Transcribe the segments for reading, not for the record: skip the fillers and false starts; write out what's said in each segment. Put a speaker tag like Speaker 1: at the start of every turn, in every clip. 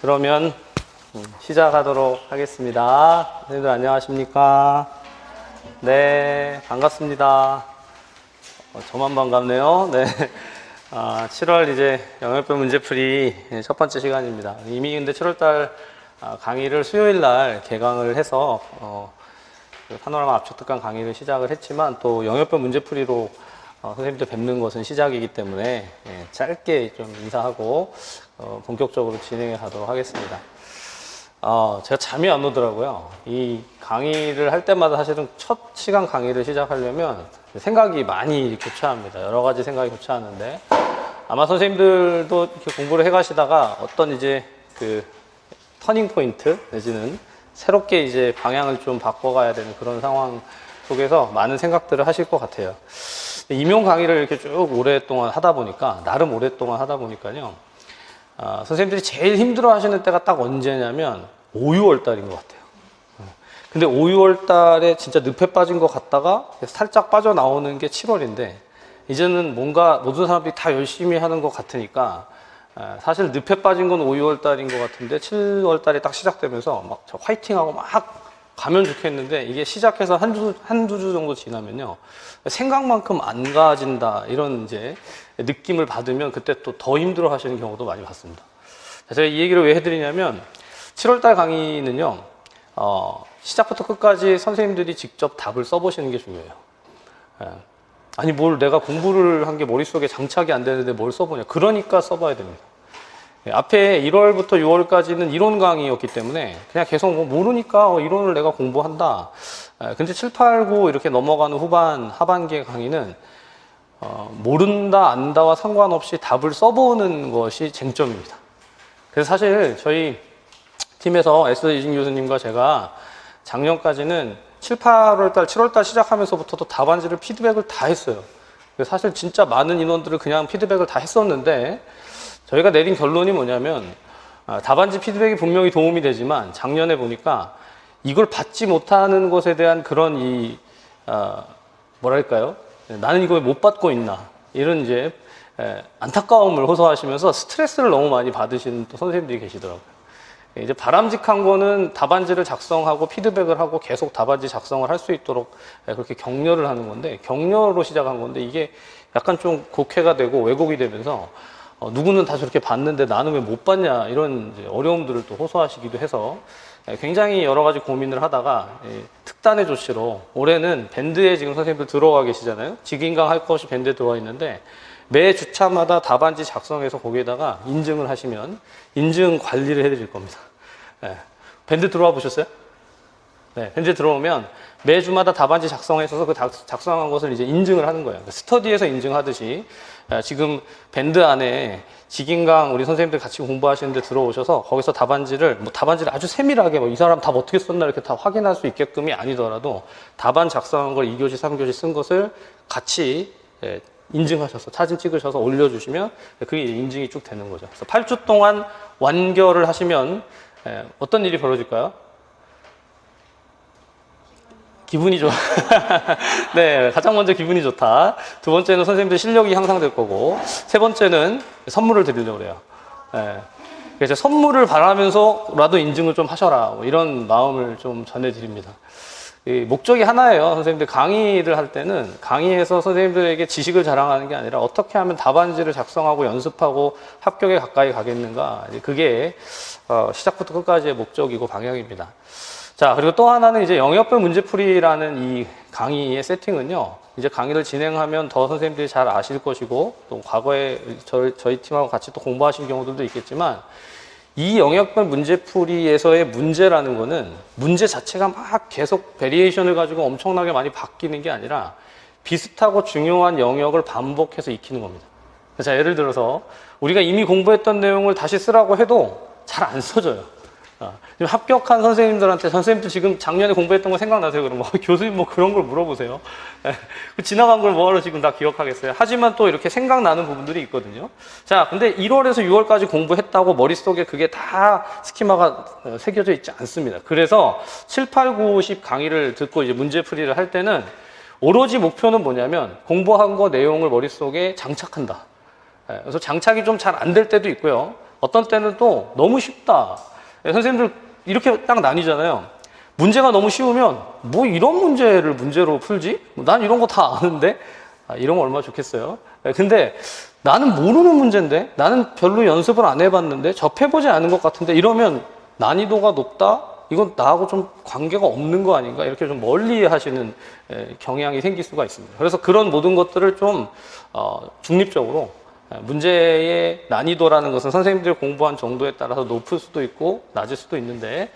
Speaker 1: 그러면 시작하도록 하겠습니다. 선생님들 안녕하십니까? 네, 반갑습니다. 저만 반갑네요. 네. 7월 이제 영역별 문제풀이 첫 번째 시간입니다. 이미 근데 7월달 강의를 수요일 날 개강을 해서 파노라마 압축특강 강의를 시작을 했지만 또 영역별 문제풀이로 선생님들 뵙는 것은 시작이기 때문에 짧게 좀 인사하고 본격적으로 진행해 가도록 하겠습니다. 제가 잠이 안 오더라고요. 이 강의를 할 때마다 사실은 첫 시간 강의를 시작하려면 생각이 많이 교차합니다. 여러 가지 생각이 교차하는데 아마 선생님들도 이렇게 공부를 해 가시다가 어떤 이제 그 터닝 포인트 내지는 새롭게 이제 방향을 좀 바꿔가야 되는 그런 상황 속에서 많은 생각들을 하실 것 같아요. 임용 강의를 이렇게 쭉 오랫동안 하다 보니까, 나름 오랫동안 하다 보니까요. 선생님들이 제일 힘들어 하시는 때가 딱 언제냐면 5, 6월 달인 것 같아요. 근데 5, 6월 달에 진짜 늪에 빠진 것 같다가 살짝 빠져나오는 게 7월인데 이제는 뭔가 모든 사람들이 다 열심히 하는 것 같으니까 사실 늪에 빠진 건 5, 6월 달인 것 같은데 7월 달이 딱 시작되면서 막 화이팅하고 막 가면 좋겠는데 이게 시작해서 한두 주 정도 지나면요. 생각만큼 안 가진다. 이런 이제 느낌을 받으면 그때 또 더 힘들어 하시는 경우도 많이 봤습니다. 제가 이 얘기를 왜 해드리냐면 7월달 강의는요. 시작부터 끝까지 선생님들이 직접 답을 써보시는 게 중요해요. 아니 뭘 내가 공부를 한 게 머릿속에 장착이 안 되는데 뭘 써보냐. 그러니까 써봐야 됩니다. 앞에 1월부터 6월까지는 이론 강의였기 때문에 그냥 계속 모르니까 이론을 내가 공부한다. 근데 7, 8, 9 이렇게 넘어가는 하반기의 강의는 모른다, 안다와 상관없이 답을 써보는 것이 쟁점입니다. 그래서 사실 저희 팀에서 S 이진 교수님과 제가 작년까지는 7, 8월달, 7월달 시작하면서부터도 답안지를 피드백을 다 했어요. 사실 진짜 많은 인원들을 그냥 피드백을 다 했었는데 저희가 내린 결론이 뭐냐면 답안지 피드백이 분명히 도움이 되지만 작년에 보니까 이걸 받지 못하는 것에 대한 그런 뭐랄까요? 나는 이걸 못 받고 있나 이런 이제 안타까움을 호소하시면서 스트레스를 너무 많이 받으시는 또 선생님들이 계시더라고요. 이제 바람직한 거는 답안지를 작성하고 피드백을 하고 계속 답안지 작성을 할 수 있도록 그렇게 격려를 하는 건데 격려로 시작한 건데 이게 약간 좀 곡해가 되고 왜곡이 되면서 누구는 다 저렇게 봤는데 나는 왜 못 봤냐 이런 이제 어려움들을 또 호소하시기도 해서 굉장히 여러 가지 고민을 하다가 특단의 조치로 올해는 밴드에 지금 선생님들 들어와 계시잖아요. 직인강 할 것이 밴드에 들어와 있는데 매 주차마다 답안지 작성해서 거기에다가 인증을 하시면 인증 관리를 해드릴 겁니다. 밴드 들어와 보셨어요? 네, 밴드 들어오면 매주마다 답안지 작성해서 그 작성한 것을 이제 인증을 하는 거예요. 스터디에서 인증하듯이 지금 밴드 안에 직인강 우리 선생님들 같이 공부하시는데 들어오셔서 거기서 답안지를 아주 세밀하게 이 사람 답 어떻게 썼나 이렇게 다 확인할 수 있게끔이 아니더라도 답안 작성한 걸 2교시, 3교시 쓴 것을 같이 인증하셔서 사진 찍으셔서 올려주시면 그게 인증이 쭉 되는 거죠. 그래서 8주 동안 완결을 하시면 어떤 일이 벌어질까요? 기분이 좋아. 네, 가장 먼저 기분이 좋다. 두 번째는 선생님들 실력이 향상될 거고, 세 번째는 선물을 드리려고 그래요. 네. 그래서 선물을 바라면서라도 인증을 좀 하셔라. 이런 마음을 좀 전해드립니다. 목적이 하나예요. 선생님들 강의를 할 때는 강의에서 선생님들에게 지식을 자랑하는 게 아니라 어떻게 하면 답안지를 작성하고 연습하고 합격에 가까이 가겠는가. 그게 시작부터 끝까지의 목적이고 방향입니다. 자, 그리고 또 하나는 이제 영역별 문제풀이라는 이 강의의 세팅은요, 이제 강의를 진행하면 더 선생님들이 잘 아실 것이고, 또 과거에 저희 팀하고 같이 또 공부하신 경우들도 있겠지만, 이 영역별 문제풀이에서의 문제라는 거는 문제 자체가 막 계속 베리에이션을 가지고 엄청나게 많이 바뀌는 게 아니라 비슷하고 중요한 영역을 반복해서 익히는 겁니다. 자, 예를 들어서 우리가 이미 공부했던 내용을 다시 쓰라고 해도 잘 안 써져요. 합격한 선생님들한테 선생님들 지금 작년에 공부했던 거 생각나세요? 그러면 교수님 뭐 그런 걸 물어보세요. 지나간 걸 뭐하러 지금 다 기억하겠어요? 하지만 또 이렇게 생각나는 부분들이 있거든요. 자, 근데 1월에서 6월까지 공부했다고 머릿속에 그게 다 스키마가 새겨져 있지 않습니다. 그래서 7, 8, 9, 10 강의를 듣고 이제 문제풀이를 할 때는 오로지 목표는 뭐냐면 공부한 거 내용을 머릿속에 장착한다. 그래서 장착이 좀 잘 안 될 때도 있고요. 어떤 때는 또 너무 쉽다. 선생님들 이렇게 딱 나뉘잖아요. 문제가 너무 쉬우면 뭐 이런 문제를 문제로 풀지? 난 이런 거 다 아는데? 이런 거 얼마나 좋겠어요. 근데 나는 모르는 문제인데? 나는 별로 연습을 안 해봤는데? 접해보지 않은 것 같은데? 이러면 난이도가 높다? 이건 나하고 좀 관계가 없는 거 아닌가? 이렇게 좀 멀리 하시는 경향이 생길 수가 있습니다. 그래서 그런 모든 것들을 좀 중립적으로 문제의 난이도라는 것은 선생님들이 공부한 정도에 따라서 높을 수도 있고 낮을 수도 있는데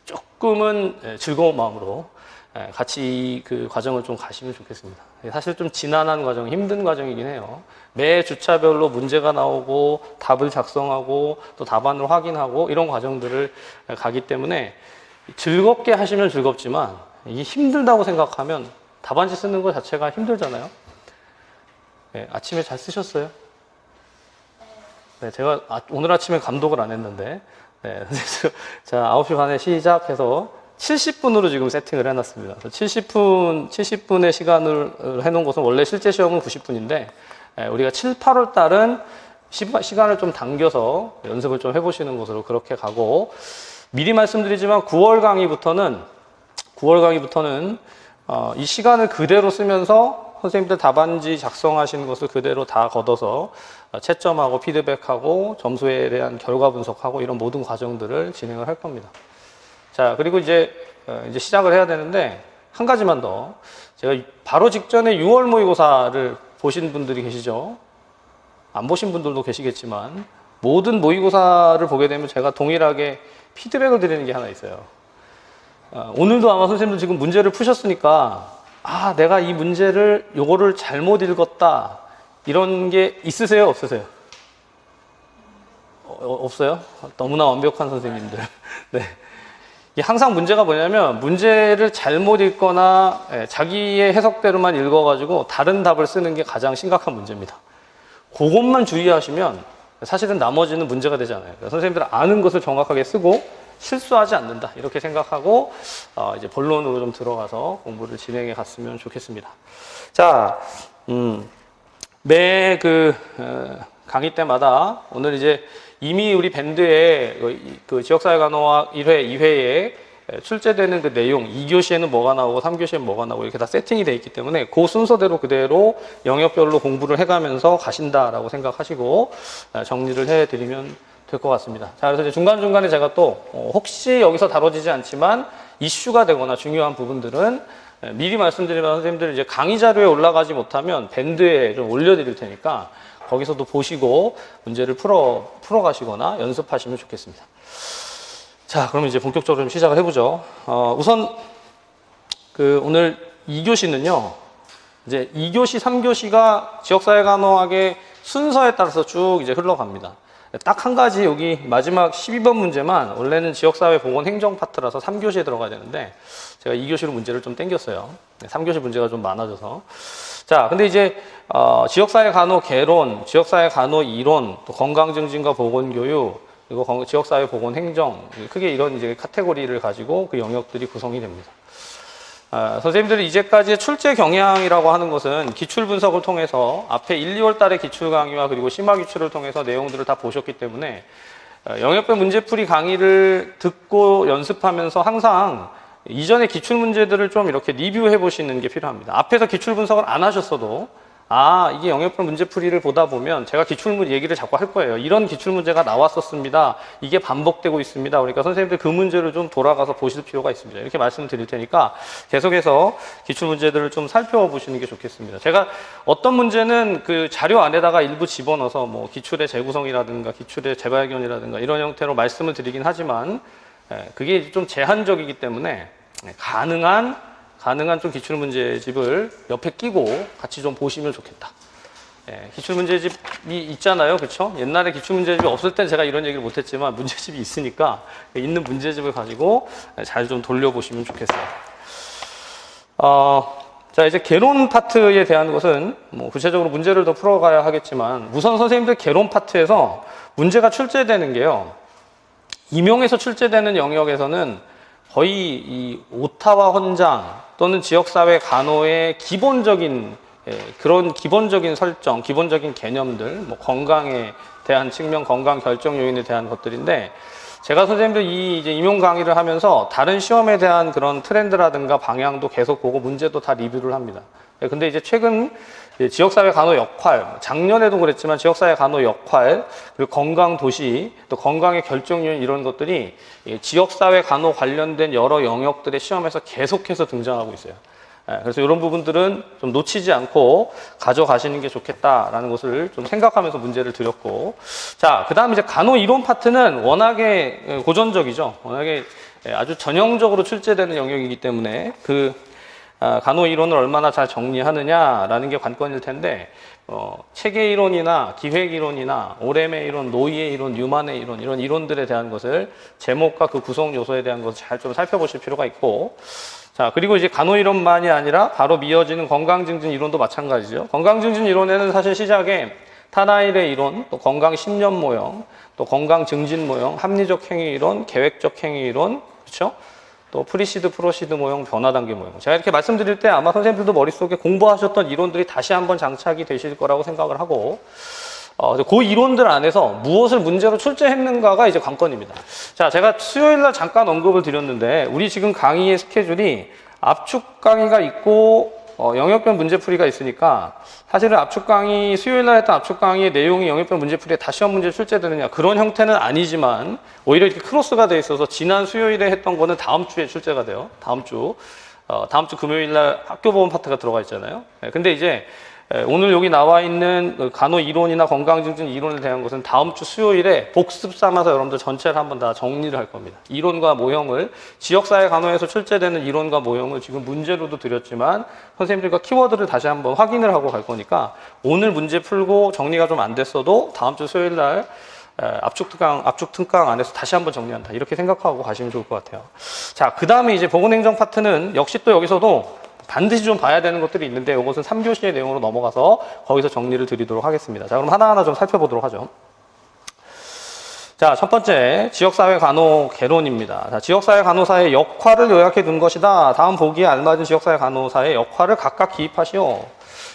Speaker 1: 조금은 즐거운 마음으로 같이 그 과정을 좀 가시면 좋겠습니다. 사실 좀 지난한 과정, 힘든 과정이긴 해요. 매 주차별로 문제가 나오고 답을 작성하고 또 답안을 확인하고 이런 과정들을 가기 때문에 즐겁게 하시면 즐겁지만 이게 힘들다고 생각하면 답안지 쓰는 것 자체가 힘들잖아요. 네, 아침에 잘 쓰셨어요? 네, 제가 오늘 아침에 감독을 안 했는데 네, 자 9시 반에 시작해서 70분으로 지금 세팅을 해놨습니다. 70분의 시간을 해놓은 것은 원래 실제 시험은 90분인데 우리가 7, 8월 달은 시간을 좀 당겨서 연습을 좀 해보시는 것으로 그렇게 가고 미리 말씀드리지만 9월 강의부터는 이 시간을 그대로 쓰면서 선생님들 답안지 작성하시는 것을 그대로 다 걷어서 채점하고 피드백하고 점수에 대한 결과 분석하고 이런 모든 과정들을 진행을 할 겁니다. 자, 그리고 이제 시작을 해야 되는데 한 가지만 더. 제가 바로 직전에 6월 모의고사를 보신 분들이 계시죠? 안 보신 분들도 계시겠지만 모든 모의고사를 보게 되면 제가 동일하게 피드백을 드리는 게 하나 있어요. 오늘도 아마 선생님들 지금 문제를 푸셨으니까 내가 이 문제를 요거를 잘못 읽었다 이런 게 있으세요? 없으세요? 없어요? 너무나 완벽한 선생님들. 네. 항상 문제가 뭐냐면 문제를 잘못 읽거나 자기의 해석대로만 읽어가지고 다른 답을 쓰는 게 가장 심각한 문제입니다. 그것만 주의하시면 사실은 나머지는 문제가 되지 않아요. 선생님들 아는 것을 정확하게 쓰고 실수하지 않는다 이렇게 생각하고 이제 본론으로 좀 들어가서 공부를 진행해 갔으면 좋겠습니다. 자, 매 강의 때마다 오늘 이제 이미 우리 밴드에 그 지역사회 간호학 1회, 2회에 출제되는 그 내용 2교시에는 뭐가 나오고 3교시에는 뭐가 나오고 이렇게 다 세팅이 되어 있기 때문에 그 순서대로 그대로 영역별로 공부를 해가면서 가신다라고 생각하시고 정리를 해드리면 될 것 같습니다. 자, 그래서 이제 중간중간에 제가 또 혹시 여기서 다뤄지지 않지만 이슈가 되거나 중요한 부분들은 미리 말씀드리면 선생님들 이제 강의 자료에 올라가지 못하면 밴드에 좀 올려드릴 테니까 거기서도 보시고 문제를 풀어가시거나 연습하시면 좋겠습니다. 자, 그럼 이제 본격적으로 좀 시작을 해보죠. 우선 오늘 2교시는요. 이제 2교시, 3교시가 지역사회간호학의 순서에 따라서 쭉 이제 흘러갑니다. 딱 한 가지 여기 마지막 12번 문제만 원래는 지역사회 보건 행정 파트라서 3교시에 들어가야 되는데 제가 2교시로 문제를 좀 땡겼어요. 3교시 문제가 좀 많아져서. 자, 근데 이제 지역사회 간호 개론, 지역사회 간호 이론, 또 건강증진과 보건교육, 그리고 지역사회 보건 행정, 크게 이런 이제 카테고리를 가지고 그 영역들이 구성이 됩니다. 선생님들이 이제까지 출제 경향이라고 하는 것은 기출 분석을 통해서 앞에 1, 2월 달에 기출 강의와 그리고 심화 기출을 통해서 내용들을 다 보셨기 때문에 영역별 문제풀이 강의를 듣고 연습하면서 항상 이전의 기출 문제들을 좀 이렇게 리뷰해 보시는 게 필요합니다. 앞에서 기출 분석을 안 하셨어도 이게 영역별 문제풀이를 보다 보면 제가 기출문 얘기를 자꾸 할 거예요. 이런 기출문제가 나왔었습니다. 이게 반복되고 있습니다. 그러니까 선생님들 그 문제를 좀 돌아가서 보실 필요가 있습니다. 이렇게 말씀을 드릴 테니까 계속해서 기출문제들을 좀 살펴보시는 게 좋겠습니다. 제가 어떤 문제는 그 자료 안에다가 일부 집어넣어서 뭐 기출의 재구성이라든가 기출의 재발견이라든가 이런 형태로 말씀을 드리긴 하지만 그게 좀 제한적이기 때문에 가능한 좀 기출문제집을 옆에 끼고 같이 좀 보시면 좋겠다. 기출문제집이 있잖아요. 그쵸? 옛날에 기출문제집이 없을 땐 제가 이런 얘기를 못했지만 문제집이 있으니까 있는 문제집을 가지고 잘 좀 돌려보시면 좋겠어요. 자, 이제 개론 파트에 대한 것은 뭐 구체적으로 문제를 더 풀어가야 하겠지만 우선 선생님들 개론 파트에서 문제가 출제되는 게요. 임용에서 출제되는 영역에서는 거의 이 오타와 헌장 또는 지역사회 간호의 기본적인 그런 기본적인 설정, 기본적인 개념들, 뭐 건강의 대한 측면, 건강 결정 요인에 대한 것들인데, 제가 선생님들 이 이제 임용 강의를 하면서 다른 시험에 대한 그런 트렌드라든가 방향도 계속 보고 문제도 다 리뷰를 합니다. 근데 이제 최근 지역사회 간호 역할, 작년에도 그랬지만 지역사회 간호 역할, 그리고 건강 도시, 또 건강의 결정 요인 이런 것들이 지역사회 간호 관련된 여러 영역들의 시험에서 계속해서 등장하고 있어요. 그래서 이런 부분들은 좀 놓치지 않고 가져가시는 게 좋겠다라는 것을 좀 생각하면서 문제를 드렸고, 자, 그 다음 이제 간호 이론 파트는 워낙에 고전적이죠. 워낙에 아주 전형적으로 출제되는 영역이기 때문에 간호 이론을 얼마나 잘 정리하느냐라는 게 관건일 텐데, 체계 이론이나 기획 이론이나 오렘의 이론, 노이의 이론, 뉴만의 이론, 이런 이론들에 대한 것을 제목과 그 구성 요소에 대한 것을 잘 좀 살펴보실 필요가 있고, 자, 그리고 이제 간호 이론만이 아니라 바로 이어지는 건강증진 이론도 마찬가지죠. 건강증진 이론에는 사실 시작에 타나일의 이론, 또 건강 10년 모형, 또 건강 증진 모형, 합리적 행위 이론, 계획적 행위 이론, 그렇죠? 또 프리시드, 프로시드 모형, 변화 단계 모형. 제가 이렇게 말씀드릴 때 아마 선생님들도 머릿속에 공부하셨던 이론들이 다시 한번 장착이 되실 거라고 생각을 하고, 그 이론들 안에서 무엇을 문제로 출제했는가가 이제 관건입니다. 자, 제가 수요일 날 잠깐 언급을 드렸는데, 우리 지금 강의의 스케줄이 압축 강의가 있고, 영역별 문제풀이가 있으니까, 사실은 압축 강의, 수요일 날 했던 압축 강의의 내용이 영역별 문제풀이에 다 시험 문제 출제되느냐, 그런 형태는 아니지만, 오히려 이렇게 크로스가 돼 있어서 지난 수요일에 했던 거는 다음 주에 출제가 돼요. 다음 주 금요일 날 학교 보험 파트가 들어가 있잖아요. 근데 이제, 오늘 여기 나와 있는 간호 이론이나 건강증진 이론에 대한 것은 다음 주 수요일에 복습 삼아서 여러분들 전체를 한번 다 정리를 할 겁니다. 이론과 모형을, 지역사회 간호에서 출제되는 이론과 모형을 지금 문제로도 드렸지만 선생님들과 키워드를 다시 한번 확인을 하고 갈 거니까 오늘 문제 풀고 정리가 좀 안 됐어도 다음 주 수요일 날 압축 특강 안에서 다시 한번 정리한다. 이렇게 생각하고 가시면 좋을 것 같아요. 자, 그 다음에 이제 보건행정 파트는 역시 또 여기서도 반드시 좀 봐야 되는 것들이 있는데 이것은 3교시의 내용으로 넘어가서 거기서 정리를 드리도록 하겠습니다. 자, 그럼 하나하나 좀 살펴보도록 하죠. 자, 첫 번째, 지역사회 간호 개론입니다. 자, 지역사회 간호사의 역할을 요약해 둔 것이다. 다음 보기에 알맞은 지역사회 간호사의 역할을 각각 기입하시오.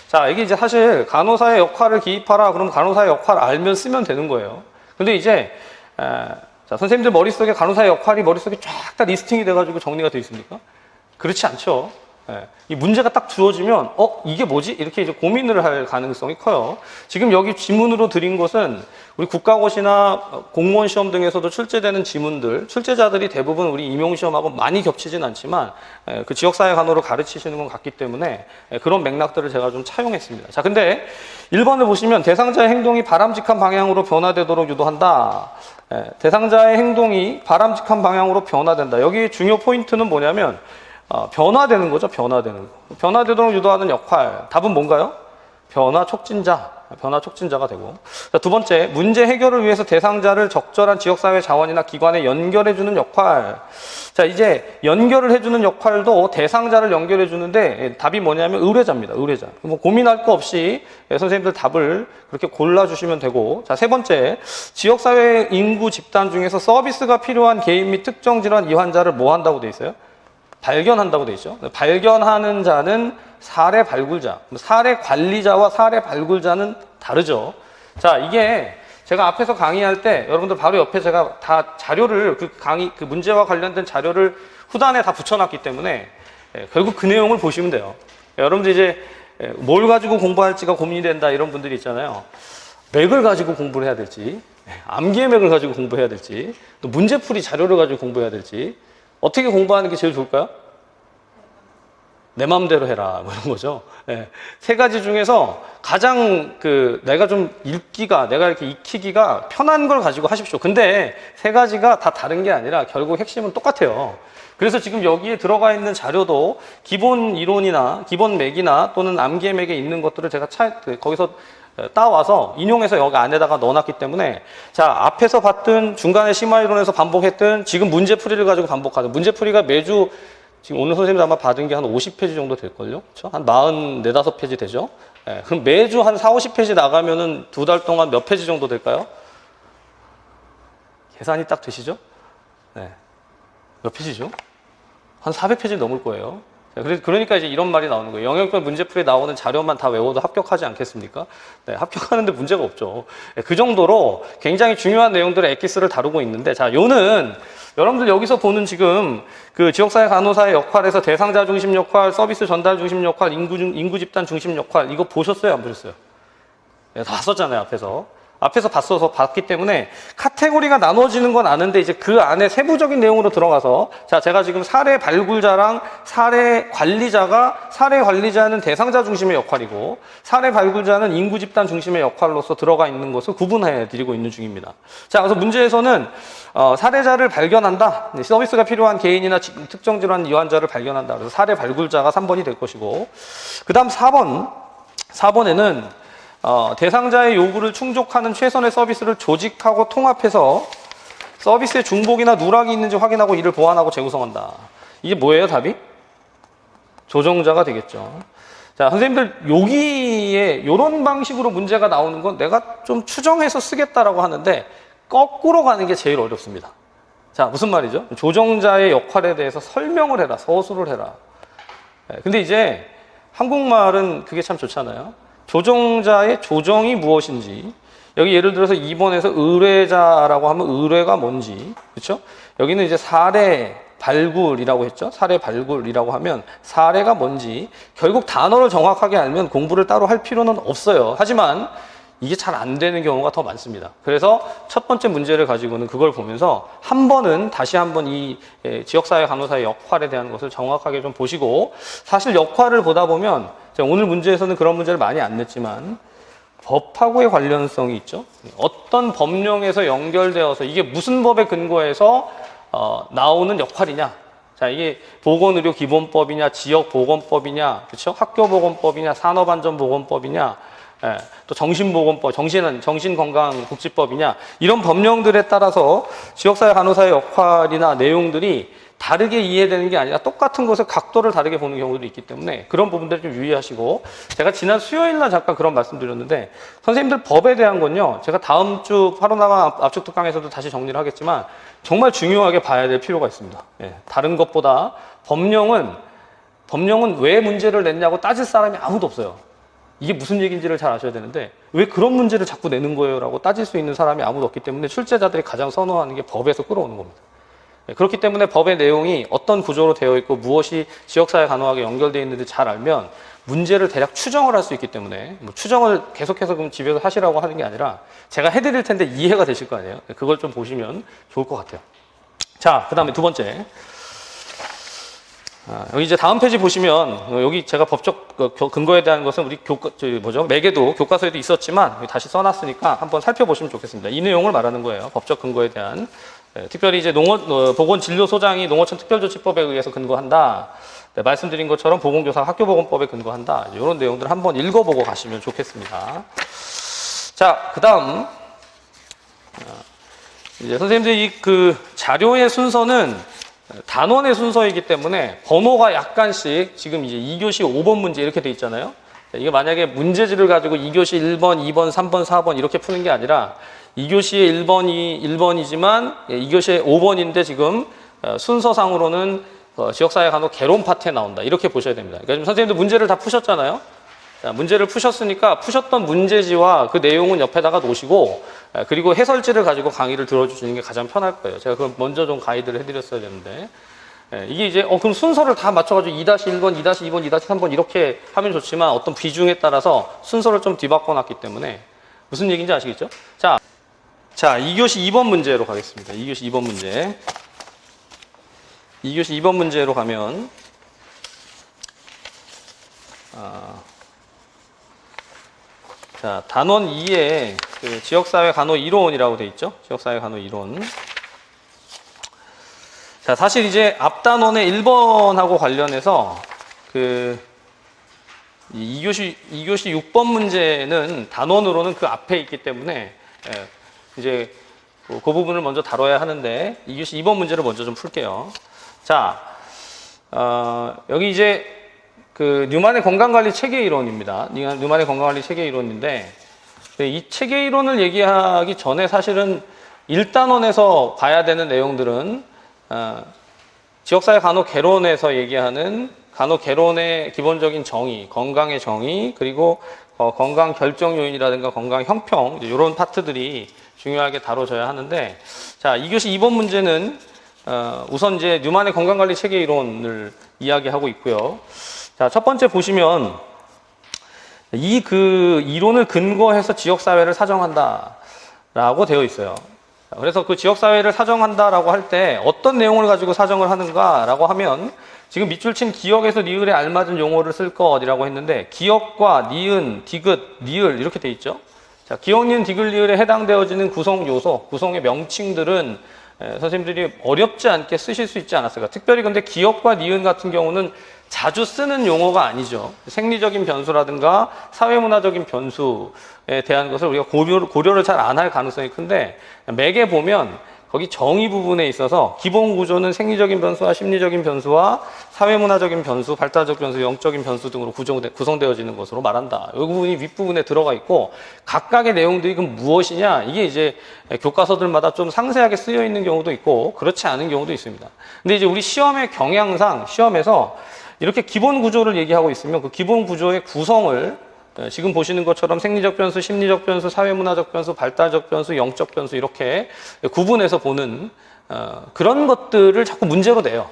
Speaker 1: 자, 이게 이제 사실 간호사의 역할을 기입하라. 그럼 간호사의 역할 알면 쓰면 되는 거예요. 근데 이제, 자, 선생님들 머릿속에 간호사의 역할이 머릿속에 쫙 다 리스팅이 돼가지고 정리가 되어 있습니까? 그렇지 않죠. 이 문제가 딱 주어지면 이게 뭐지? 이렇게 이제 고민을 할 가능성이 커요. 지금 여기 지문으로 드린 것은 우리 국가고시나 공무원 시험 등에서도 출제되는 지문들, 출제자들이 대부분 우리 임용시험하고 많이 겹치진 않지만 그 지역사회 간호를 가르치시는 건 같기 때문에 그런 맥락들을 제가 좀 차용했습니다. 자, 근데 1번을 보시면 대상자의 행동이 바람직한 방향으로 변화되도록 유도한다. 대상자의 행동이 바람직한 방향으로 변화된다. 여기 중요 포인트는 뭐냐면 변화되는 거죠. 변화되는 거. 변화되도록 유도하는 역할. 답은 뭔가요? 변화 촉진자가 되고. 자, 두 번째, 문제 해결을 위해서 대상자를 적절한 지역사회 자원이나 기관에 연결해주는 역할. 자, 이제 연결을 해주는 역할도 대상자를 연결해주는데 답이 뭐냐면 의뢰자입니다. 의뢰자. 뭐 고민할 거 없이 선생님들 답을 그렇게 골라주시면 되고. 자, 세 번째, 지역사회 인구 집단 중에서 서비스가 필요한 개인 및 특정 질환 이 환자를 뭐 한다고 돼 있어요? 발견한다고 돼 있죠. 발견하는 자는 사례 발굴자, 사례 관리자와 사례 발굴자는 다르죠. 자, 이게 제가 앞에서 강의할 때 여러분들 바로 옆에 제가 다 자료를 그 문제와 관련된 자료를 후단에 다 붙여놨기 때문에 결국 그 내용을 보시면 돼요. 여러분들 이제 뭘 가지고 공부할지가 고민이 된다 이런 분들이 있잖아요. 맥을 가지고 공부를 해야 될지, 암기의 맥을 가지고 공부해야 될지, 또 문제풀이 자료를 가지고 공부해야 될지. 어떻게 공부하는 게 제일 좋을까요? 내 마음대로 해라, 뭐 이런 거죠. 네. 세 가지 중에서 가장 내가 좀 내가 이렇게 익히기가 편한 걸 가지고 하십시오. 근데 세 가지가 다 다른 게 아니라 결국 핵심은 똑같아요. 그래서 지금 여기에 들어가 있는 자료도 기본 이론이나 기본 맥이나 또는 암기의 맥에 있는 것들을 제가 거기서 따와서 인용해서 여기 안에다가 넣어놨기 때문에 자, 앞에서 봤든 중간에 심화이론에서 반복했든 지금 문제풀이를 가지고 반복하든 문제풀이가 매주 지금 오늘 선생님들 아마 받은 게 한 50페이지 정도 될걸요? 그렇죠? 한 44, 5페이지 되죠? 그럼 매주 한 4, 50페이지 나가면은 2달 동안 몇 페이지 정도 될까요? 계산이 딱 되시죠? 네. 몇 페이지죠? 한 400페이지 넘을 거예요. 그러니까 이제 이런 말이 나오는 거예요. 영역별 문제풀이에 나오는 자료만 다 외워도 합격하지 않겠습니까? 네, 합격하는데 문제가 없죠. 네, 그 정도로 굉장히 중요한 내용들의 엑기스를 다루고 있는데, 자, 요는 여러분들 여기서 보는 지금 그 지역사회 간호사의 역할에서 대상자 중심 역할, 서비스 전달 중심 역할, 인구 집단 중심 역할, 이거 보셨어요? 안 보셨어요? 네, 다 썼잖아요, 앞에서 봤기 때문에 카테고리가 나눠지는 건 아는데 이제 그 안에 세부적인 내용으로 들어가서, 자, 제가 지금 사례 발굴자랑 사례 관리자는 대상자 중심의 역할이고 사례 발굴자는 인구 집단 중심의 역할로서 들어가 있는 것을 구분해 드리고 있는 중입니다. 자, 그래서 문제에서는 사례자를 발견한다. 서비스가 필요한 개인이나 특정 질환 이환자를 발견한다. 그래서 사례 발굴자가 3번이 될 것이고, 그 다음 4번에는 대상자의 요구를 충족하는 최선의 서비스를 조직하고 통합해서 서비스의 중복이나 누락이 있는지 확인하고 이를 보완하고 재구성한다. 이게 뭐예요, 답이? 조정자가 되겠죠. 자, 선생님들 여기에 이런 방식으로 문제가 나오는 건 내가 좀 추정해서 쓰겠다라고 하는데 거꾸로 가는 게 제일 어렵습니다. 자, 무슨 말이죠? 조정자의 역할에 대해서 설명을 해라, 서술을 해라. 근데 이제 한국말은 그게 참 좋잖아요. 조정자의 조정이 무엇인지, 여기 예를 들어서 2번에서 의뢰자라고 하면 의뢰가 뭔지, 그렇죠? 여기는 이제 사례 발굴이라고 했죠. 사례 발굴이라고 하면 사례가 뭔지 결국 단어를 정확하게 알면 공부를 따로 할 필요는 없어요. 하지만 이게 잘 안 되는 경우가 더 많습니다. 그래서 첫 번째 문제를 가지고는 그걸 보면서 다시 한번 이 지역사회 간호사의 역할에 대한 것을 정확하게 좀 보시고, 사실 역할을 보다 보면 오늘 문제에서는 그런 문제를 많이 안 냈지만 법하고의 관련성이 있죠. 어떤 법령에서 연결되어서 이게 무슨 법에 근거해서 나오는 역할이냐. 자, 이게 보건의료기본법이냐, 지역보건법이냐, 그렇죠? 학교보건법이냐, 산업안전보건법이냐, 또 정신보건법, 정신건강복지법이냐, 이런 법령들에 따라서 지역사회 간호사의 역할이나 내용들이 다르게 이해되는 게 아니라 똑같은 것을 각도를 다르게 보는 경우도 있기 때문에 그런 부분들을 좀 유의하시고, 제가 지난 수요일 날 잠깐 그런 말씀 드렸는데, 선생님들 법에 대한 건요, 제가 다음 주 8월 나간 압축 특강에서도 다시 정리를 하겠지만 정말 중요하게 봐야 될 필요가 있습니다. 다른 것보다 법령은 왜 문제를 냈냐고 따질 사람이 아무도 없어요. 이게 무슨 얘기인지를 잘 아셔야 되는데 왜 그런 문제를 자꾸 내는 거예요? 라고 따질 수 있는 사람이 아무도 없기 때문에 출제자들이 가장 선호하는 게 법에서 끌어오는 겁니다. 그렇기 때문에 법의 내용이 어떤 구조로 되어 있고 무엇이 지역사회 간호학에 연결되어 있는지 잘 알면 문제를 대략 추정을 할 수 있기 때문에, 추정을 계속해서 그럼 집에서 하시라고 하는 게 아니라 제가 해드릴 텐데 이해가 되실 거 아니에요. 그걸 좀 보시면 좋을 것 같아요. 자, 그 다음에 두 번째. 여기 이제 다음 페이지 보시면 여기 제가 법적 근거에 대한 것은 우리 매개도 교과서에도 있었지만 다시 써놨으니까 한번 살펴보시면 좋겠습니다. 이 내용을 말하는 거예요. 법적 근거에 대한. 특별히 이제 보건진료소장이 농어촌 특별조치법에 의해서 근거한다. 말씀드린 것처럼 보건교사 학교보건법에 근거한다. 이런 내용들 한번 읽어보고 가시면 좋겠습니다. 자, 그 다음 이제 선생님들이 그 자료의 순서는 단원의 순서이기 때문에 번호가 약간씩, 지금 이제 2교시 5번 문제 이렇게 돼 있잖아요. 이게 만약에 문제지를 가지고 2교시 1번, 2번, 3번, 4번 이렇게 푸는 게 아니라 2교시에 1번이지만 2교시에 5번인데 지금 순서상으로는 지역사회 간호 개론 파트에 나온다. 이렇게 보셔야 됩니다. 그러니까 지금 선생님들 문제를 다 푸셨잖아요. 자, 문제를 푸셨으니까 푸셨던 문제지와 그 내용은 옆에다가 놓으시고, 그리고 해설지를 가지고 강의를 들어주시는 게 가장 편할 거예요. 제가 그럼 먼저 좀 가이드를 해드렸어야 되는데, 이게 이제 그럼 순서를 다 맞춰가지고 2-1번, 2-2번, 2-3번 이렇게 하면 좋지만 어떤 비중에 따라서 순서를 좀 뒤바꿔놨기 때문에 무슨 얘기인지 아시겠죠? 자, 2교시 2번 문제로 가겠습니다. 2교시 2번 문제. 2교시 2번 문제로 가면 자, 단원 2에 그 지역사회 간호 이론이라고 돼 있죠? 지역사회 간호 이론. 자, 사실 이제 앞단원의 1번하고 관련해서 그 2교시 6번 문제는 단원으로는 그 앞에 있기 때문에 이제 그 부분을 먼저 다뤄야 하는데 2교시 2번 문제를 먼저 좀 풀게요. 자, 여기 이제 그 뉴만의 건강관리 체계 이론입니다. 뉴만의 건강관리 체계 이론인데 이 체계 이론을 얘기하기 전에 사실은 1단원에서 봐야 되는 내용들은 지역사회 간호개론에서 얘기하는 간호개론의 기본적인 정의, 건강의 정의, 그리고 건강 결정 요인이라든가 건강 형평, 이런 파트들이 중요하게 다뤄져야 하는데, 자, 2교시 2번 문제는 우선 이제 뉴만의 건강관리 체계 이론을 이야기하고 있고요. 자, 첫 번째 보시면 이 이론을 근거해서 지역사회를 사정한다라고 되어 있어요. 그래서 그 지역사회를 사정한다라고 할 때 어떤 내용을 가지고 사정을 하는가라고 하면, 지금 밑줄 친 기역에서 니을에 알맞은 용어를 쓸 것이라고 했는데, 기역과 니은, 디귿, 니을 이렇게 돼 있죠. 자, 기역, 니은, 디귿, 니을에 해당되어지는 구성 요소, 구성의 명칭들은 선생님들이 어렵지 않게 쓰실 수 있지 않았을까. 특별히 근데 기역과 니은 같은 경우는 자주 쓰는 용어가 아니죠. 생리적인 변수라든가 사회문화적인 변수에 대한 것을 우리가 고려를 잘 안 할 가능성이 큰데, 맥에 보면 거기 정의 부분에 있어서 기본 구조는 생리적인 변수와 심리적인 변수와 사회문화적인 변수, 발달적 변수, 영적인 변수 등으로 구성되어지는 것으로 말한다. 이 부분이 윗부분에 들어가 있고, 각각의 내용들이 그럼 무엇이냐, 이게 이제 교과서들마다 좀 상세하게 쓰여 있는 경우도 있고 그렇지 않은 경우도 있습니다. 근데 이제 우리 시험의 경향상 시험에서 이렇게 기본 구조를 얘기하고 있으면 그 기본 구조의 구성을 지금 보시는 것처럼 생리적 변수, 심리적 변수, 사회문화적 변수, 발달적 변수, 영적 변수 이렇게 구분해서 보는 그런 것들을 자꾸 문제로 내요.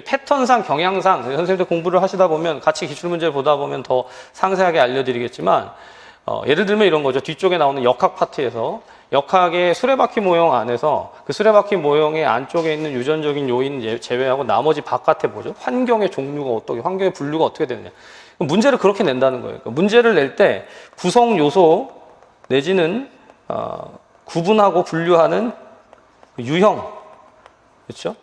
Speaker 1: 패턴상, 경향상 선생님들 공부를 하시다 보면 같이 기출문제를 보다 보면 더 상세하게 알려드리겠지만, 예를 들면 이런 거죠. 뒤쪽에 나오는 역학 파트에서 역학의 수레바퀴 모형 안에서 그 수레바퀴 모형의 안쪽에 있는 유전적인 요인 제외하고 나머지 바깥에 뭐죠? 환경의 종류가 어떻게, 환경의 분류가 어떻게 되느냐. 문제를 그렇게 낸다는 거예요. 문제를 낼 때 구성 요소 내지는 구분하고 분류하는 유형, 그렇죠?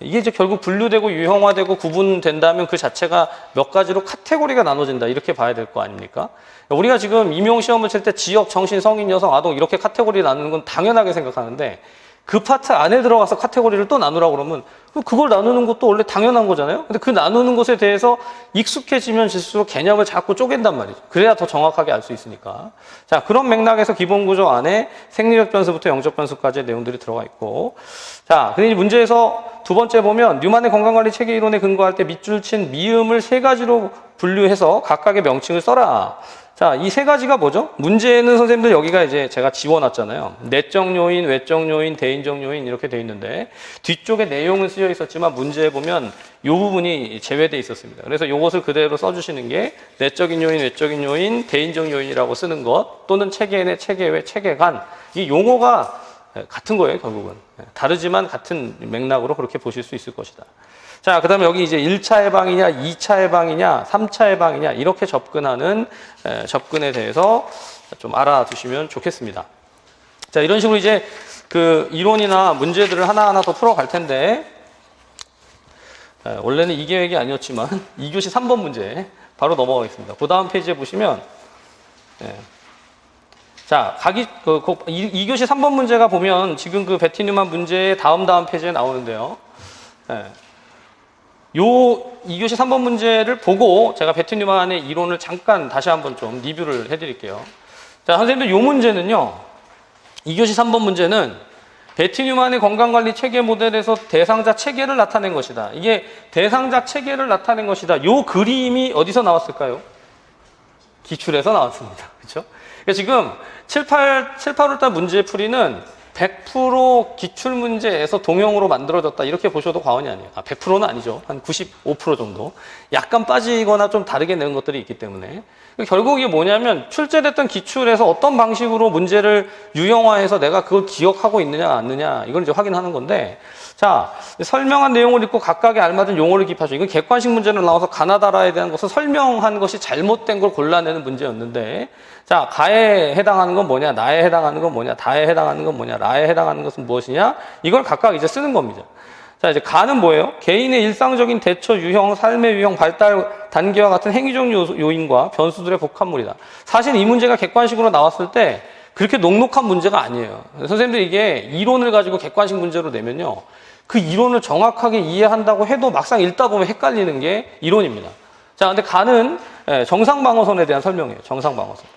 Speaker 1: 이게 이제 결국 분류되고 유형화되고 구분된다면 그 자체가 몇 가지로 카테고리가 나눠진다, 이렇게 봐야 될 거 아닙니까? 우리가 지금 임용 시험을 칠 때 지역, 정신, 성인, 여성, 아동 이렇게 카테고리 나누는 건 당연하게 생각하는데, 그 파트 안에 들어가서 카테고리를 또 나누라고 그러면 그걸 나누는 것도 원래 당연한 거잖아요. 근데 그 나누는 것에 대해서 익숙해지면 질수록 개념을 자꾸 쪼갠단 말이죠. 그래야 더 정확하게 알 수 있으니까. 자, 그런 맥락에서 기본 구조 안에 생리적 변수부터 영적 변수까지의 내용들이 들어가 있고, 자, 근데 이 문제에서 두 번째 보면 뉴만의 건강관리 체계 이론에 근거할 때 밑줄 친 미음을 세 가지로 분류해서 각각의 명칭을 써라. 자, 이 세 가지가 뭐죠? 문제는 선생님들 여기가 이제 제가 지워놨잖아요. 내적 요인, 외적 요인, 대인적 요인 이렇게 돼 있는데, 뒤쪽에 내용은 쓰여 있었지만 문제에 보면 이 부분이 제외돼 있었습니다. 그래서 이것을 그대로 써주시는 게 내적인 요인, 외적인 요인, 대인적 요인이라고 쓰는 것, 또는 체계 내, 체계 외, 체계 간. 이 용어가 같은 거예요, 결국은. 다르지만 같은 맥락으로 그렇게 보실 수 있을 것이다. 자, 그 다음에 여기 이제 1차 해방이냐, 2차 해방이냐, 3차 해방이냐, 이렇게 접근하는 접근에 대해서 좀 알아두시면 좋겠습니다. 자, 이런 식으로 이제 그 이론이나 문제들을 하나하나 더 풀어갈 텐데, 원래는 이 계획이 아니었지만 2교시 3번 문제 바로 넘어가겠습니다. 그 다음 페이지에 보시면, 자, 2교시 3번 문제가 보면 지금 그 베티 뉴만 문제의 다음 페이지에 나오는데요. 요 2교시 3번 문제를 보고 제가 베티 뉴만의 이론을 잠깐 다시 한번 좀 리뷰를 해드릴게요. 자, 선생님들 요 문제는요, 2교시 3번 문제는 베티 뉴만의 건강관리 체계 모델에서 대상자 체계를 나타낸 것이다. 이게 대상자 체계를 나타낸 것이다. 요 그림이 어디서 나왔을까요? 기출에서 나왔습니다. 그렇죠? 그러니까 지금 7, 8월달 문제 풀이는 100% 기출문제에서 동형으로 만들어졌다, 이렇게 보셔도 과언이 아니에요. 100%는 아니죠. 한 95% 정도. 약간 빠지거나 좀 다르게 내는 것들이 있기 때문에. 결국 이게 뭐냐면 출제됐던 기출에서 어떤 방식으로 문제를 유형화해서 내가 그걸 기억하고 있느냐 안 느냐, 이걸 이제 확인하는 건데, 자, 설명한 내용을 읽고 각각에 알맞은 용어를 기입하죠. 이건 객관식 문제로 나와서 가나다라에 대한 것을 설명한 것이 잘못된 걸 골라내는 문제였는데, 자, 가에 해당하는 건 뭐냐, 나에 해당하는 건 뭐냐, 다에 해당하는 건 뭐냐, 라에 해당하는 것은 무엇이냐, 이걸 각각 이제 쓰는 겁니다. 자, 이제 가는 뭐예요? 개인의 일상적인 대처 유형, 삶의 유형, 발달 단계와 같은 행위적 요인과 변수들의 복합물이다. 사실 이 문제가 객관식으로 나왔을 때 그렇게 녹록한 문제가 아니에요. 선생님들 이게 이론을 가지고 객관식 문제로 내면요, 그 이론을 정확하게 이해한다고 해도 막상 읽다 보면 헷갈리는 게 이론입니다. 자, 근데 가는 정상방어선에 대한 설명이에요. 정상방어선.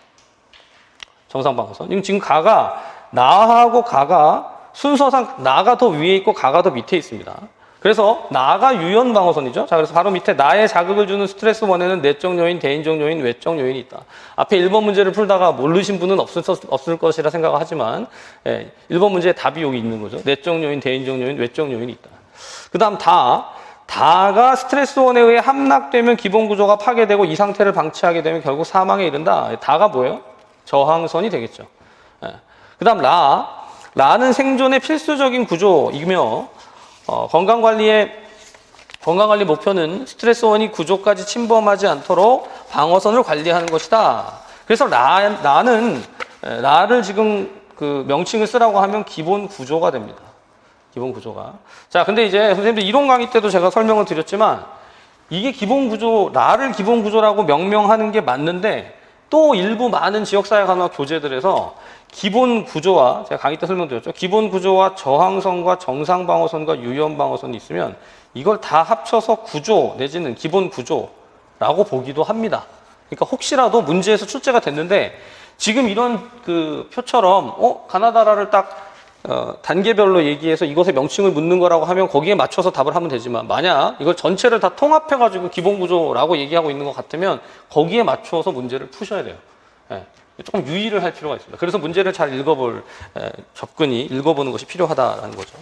Speaker 1: 지금 가가, 나하고 가가 순서상 나가 더 위에 있고 가가 더 밑에 있습니다. 그래서 나가 유연 방어선이죠. 자, 그래서 바로 밑에 나에 자극을 주는 스트레스 원에는 내적 요인, 대인적 요인, 외적 요인이 있다. 앞에 1번 문제를 풀다가 모르신 분은 없을 것이라 생각하지만 1번 문제에 답이 여기 있는 거죠. 내적 요인, 대인적 요인, 외적 요인이 있다. 그 다음 다가 스트레스원에 의해 함락되면 기본 구조가 파괴되고 이 상태를 방치하게 되면 결국 사망에 이른다. 다가 뭐예요? 저항선이 되겠죠. 그 다음 라는 생존의 필수적인 구조이며 건강관리 목표는 스트레스원이 구조까지 침범하지 않도록 방어선을 관리하는 것이다. 그래서 라를 지금 그 명칭을 쓰라고 하면 기본 구조가 됩니다. 기본 구조가. 자, 근데 이제 선생님들 이론 강의 때도 제가 설명을 드렸지만 이게 기본 구조, 라를 기본 구조라고 명명하는 게 맞는데 또 일부 많은 지역사회 간호 교재들에서 기본 구조와 제가 강의 때 설명드렸죠. 기본 구조와 저항선과 정상방어선과 유연방어선이 있으면 이걸 다 합쳐서 구조 내지는 기본 구조라고 보기도 합니다. 그러니까 혹시라도 문제에서 출제가 됐는데 지금 이런 그 표처럼 가나다라를 딱 단계별로 얘기해서 이것의 명칭을 묻는 거라고 하면 거기에 맞춰서 답을 하면 되지만 만약 이걸 전체를 다 통합해가지고 기본 구조라고 얘기하고 있는 것 같으면 거기에 맞춰서 문제를 푸셔야 돼요. 조금 유의를 할 필요가 있습니다. 그래서 문제를 잘 읽어보는 것이 필요하다는 거죠.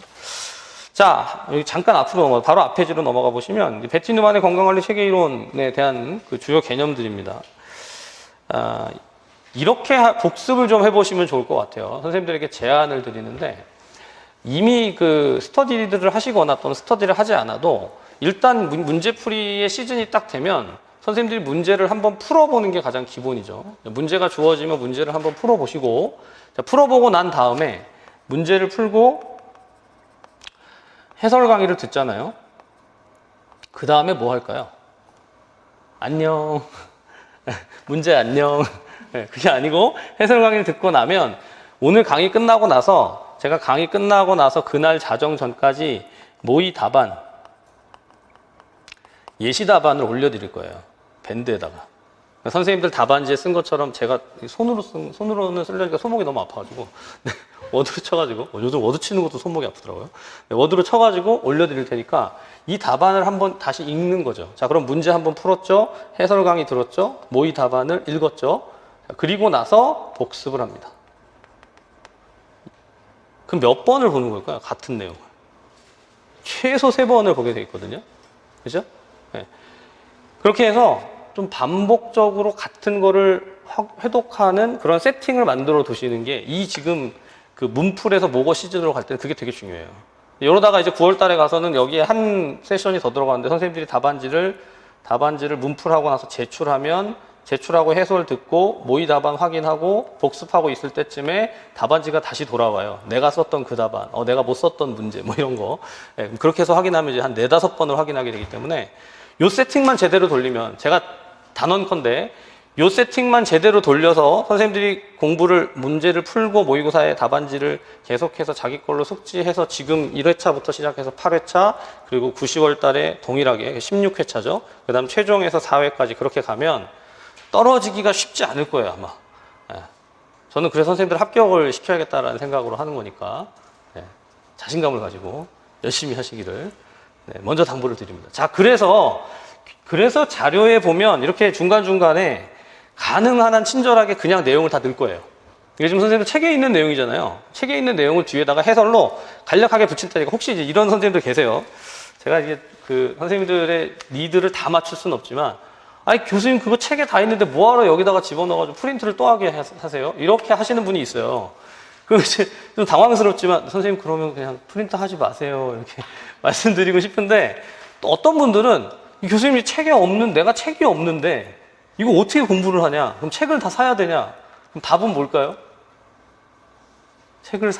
Speaker 1: 자, 여기 잠깐 앞으로 바로 앞 페이지로 넘어가 보시면 베티누만의 건강관리 체계 이론에 대한 그 주요 개념들입니다. 이렇게 복습을 좀 해보시면 좋을 것 같아요. 선생님들에게 제안을 드리는데 이미 그 스터디를 하시거나 또는 스터디를 하지 않아도 일단 문제풀이의 시즌이 딱 되면 선생님들이 문제를 한번 풀어보는 게 가장 기본이죠. 문제가 주어지면 문제를 한번 풀어보시고 풀어보고 난 다음에 문제를 풀고 해설 강의를 듣잖아요. 그 다음에 뭐 할까요? 안녕. 문제 안녕. 그게 아니고 해설 강의를 듣고 나면 오늘 강의 끝나고 나서 제가 강의 끝나고 나서 그날 자정 전까지 모의 답안, 예시 답안을 올려드릴 거예요. 밴드에다가. 선생님들 답안지에 쓴 것처럼 제가 손으로는 쓰려니까 손목이 너무 아파가지고 워드로 쳐가지고 요즘 워드 치는 것도 손목이 아프더라고요. 워드로 쳐가지고 올려드릴 테니까 이 답안을 한번 다시 읽는 거죠. 자, 그럼 문제 한번 풀었죠? 해설 강의 들었죠? 모의 답안을 읽었죠? 그리고 나서 복습을 합니다. 그럼 몇 번을 보는 걸까요? 같은 내용을. 최소 3번을 보게 돼 있거든요. 그죠? 네. 그렇게 해서 좀 반복적으로 같은 거를 회독하는 그런 세팅을 만들어 두시는 게 이 지금 그 문풀에서 모거 시즌으로 갈 때는 그게 되게 중요해요. 이러다가 이제 9월 달에 가서는 여기에 한 세션이 더 들어가는데 선생님들이 답안지를 문풀하고 나서 제출하고 해설 듣고 모의 답안 확인하고 복습하고 있을 때쯤에 답안지가 다시 돌아와요. 내가 썼던 그 답안, 내가 못 썼던 문제 뭐 이런 거. 그렇게 해서 확인하면 이제 한 4-5번을 확인하게 되기 때문에 요 세팅만 제대로 돌리면 제가 단언컨대 요 세팅만 제대로 돌려서 선생님들이 문제를 풀고 모의고사의 답안지를 계속해서 자기 걸로 숙지해서 지금 1회차부터 시작해서 8회차 그리고 9, 10월 달에 동일하게 16회차죠. 그 다음 최종에서 4회까지 그렇게 가면 떨어지기가 쉽지 않을 거예요, 아마. 저는 그래서 선생님들 합격을 시켜야겠다라는 생각으로 하는 거니까 자신감을 가지고 열심히 하시기를 먼저 당부를 드립니다. 자, 그래서 자료에 보면 이렇게 중간중간에 가능한 한 친절하게 그냥 내용을 다 넣을 거예요. 이게 지금 선생님들 책에 있는 내용이잖아요. 책에 있는 내용을 뒤에다가 해설로 간략하게 붙일 테니까 혹시 이제 이런 선생님들 계세요. 제가 이게 그 선생님들의 니드를 다 맞출 수는 없지만 아니 교수님 그거 책에 다 있는데 뭐하러 여기다가 집어넣어가지고 프린트를 또 하게 하세요? 이렇게 하시는 분이 있어요. 그럼 이제 좀 당황스럽지만 선생님 그러면 그냥 프린트 하지 마세요 이렇게 말씀드리고 싶은데 또 어떤 분들은 교수님이 내가 책이 없는데 이거 어떻게 공부를 하냐? 그럼 책을 다 사야 되냐? 그럼 답은 뭘까요? 책을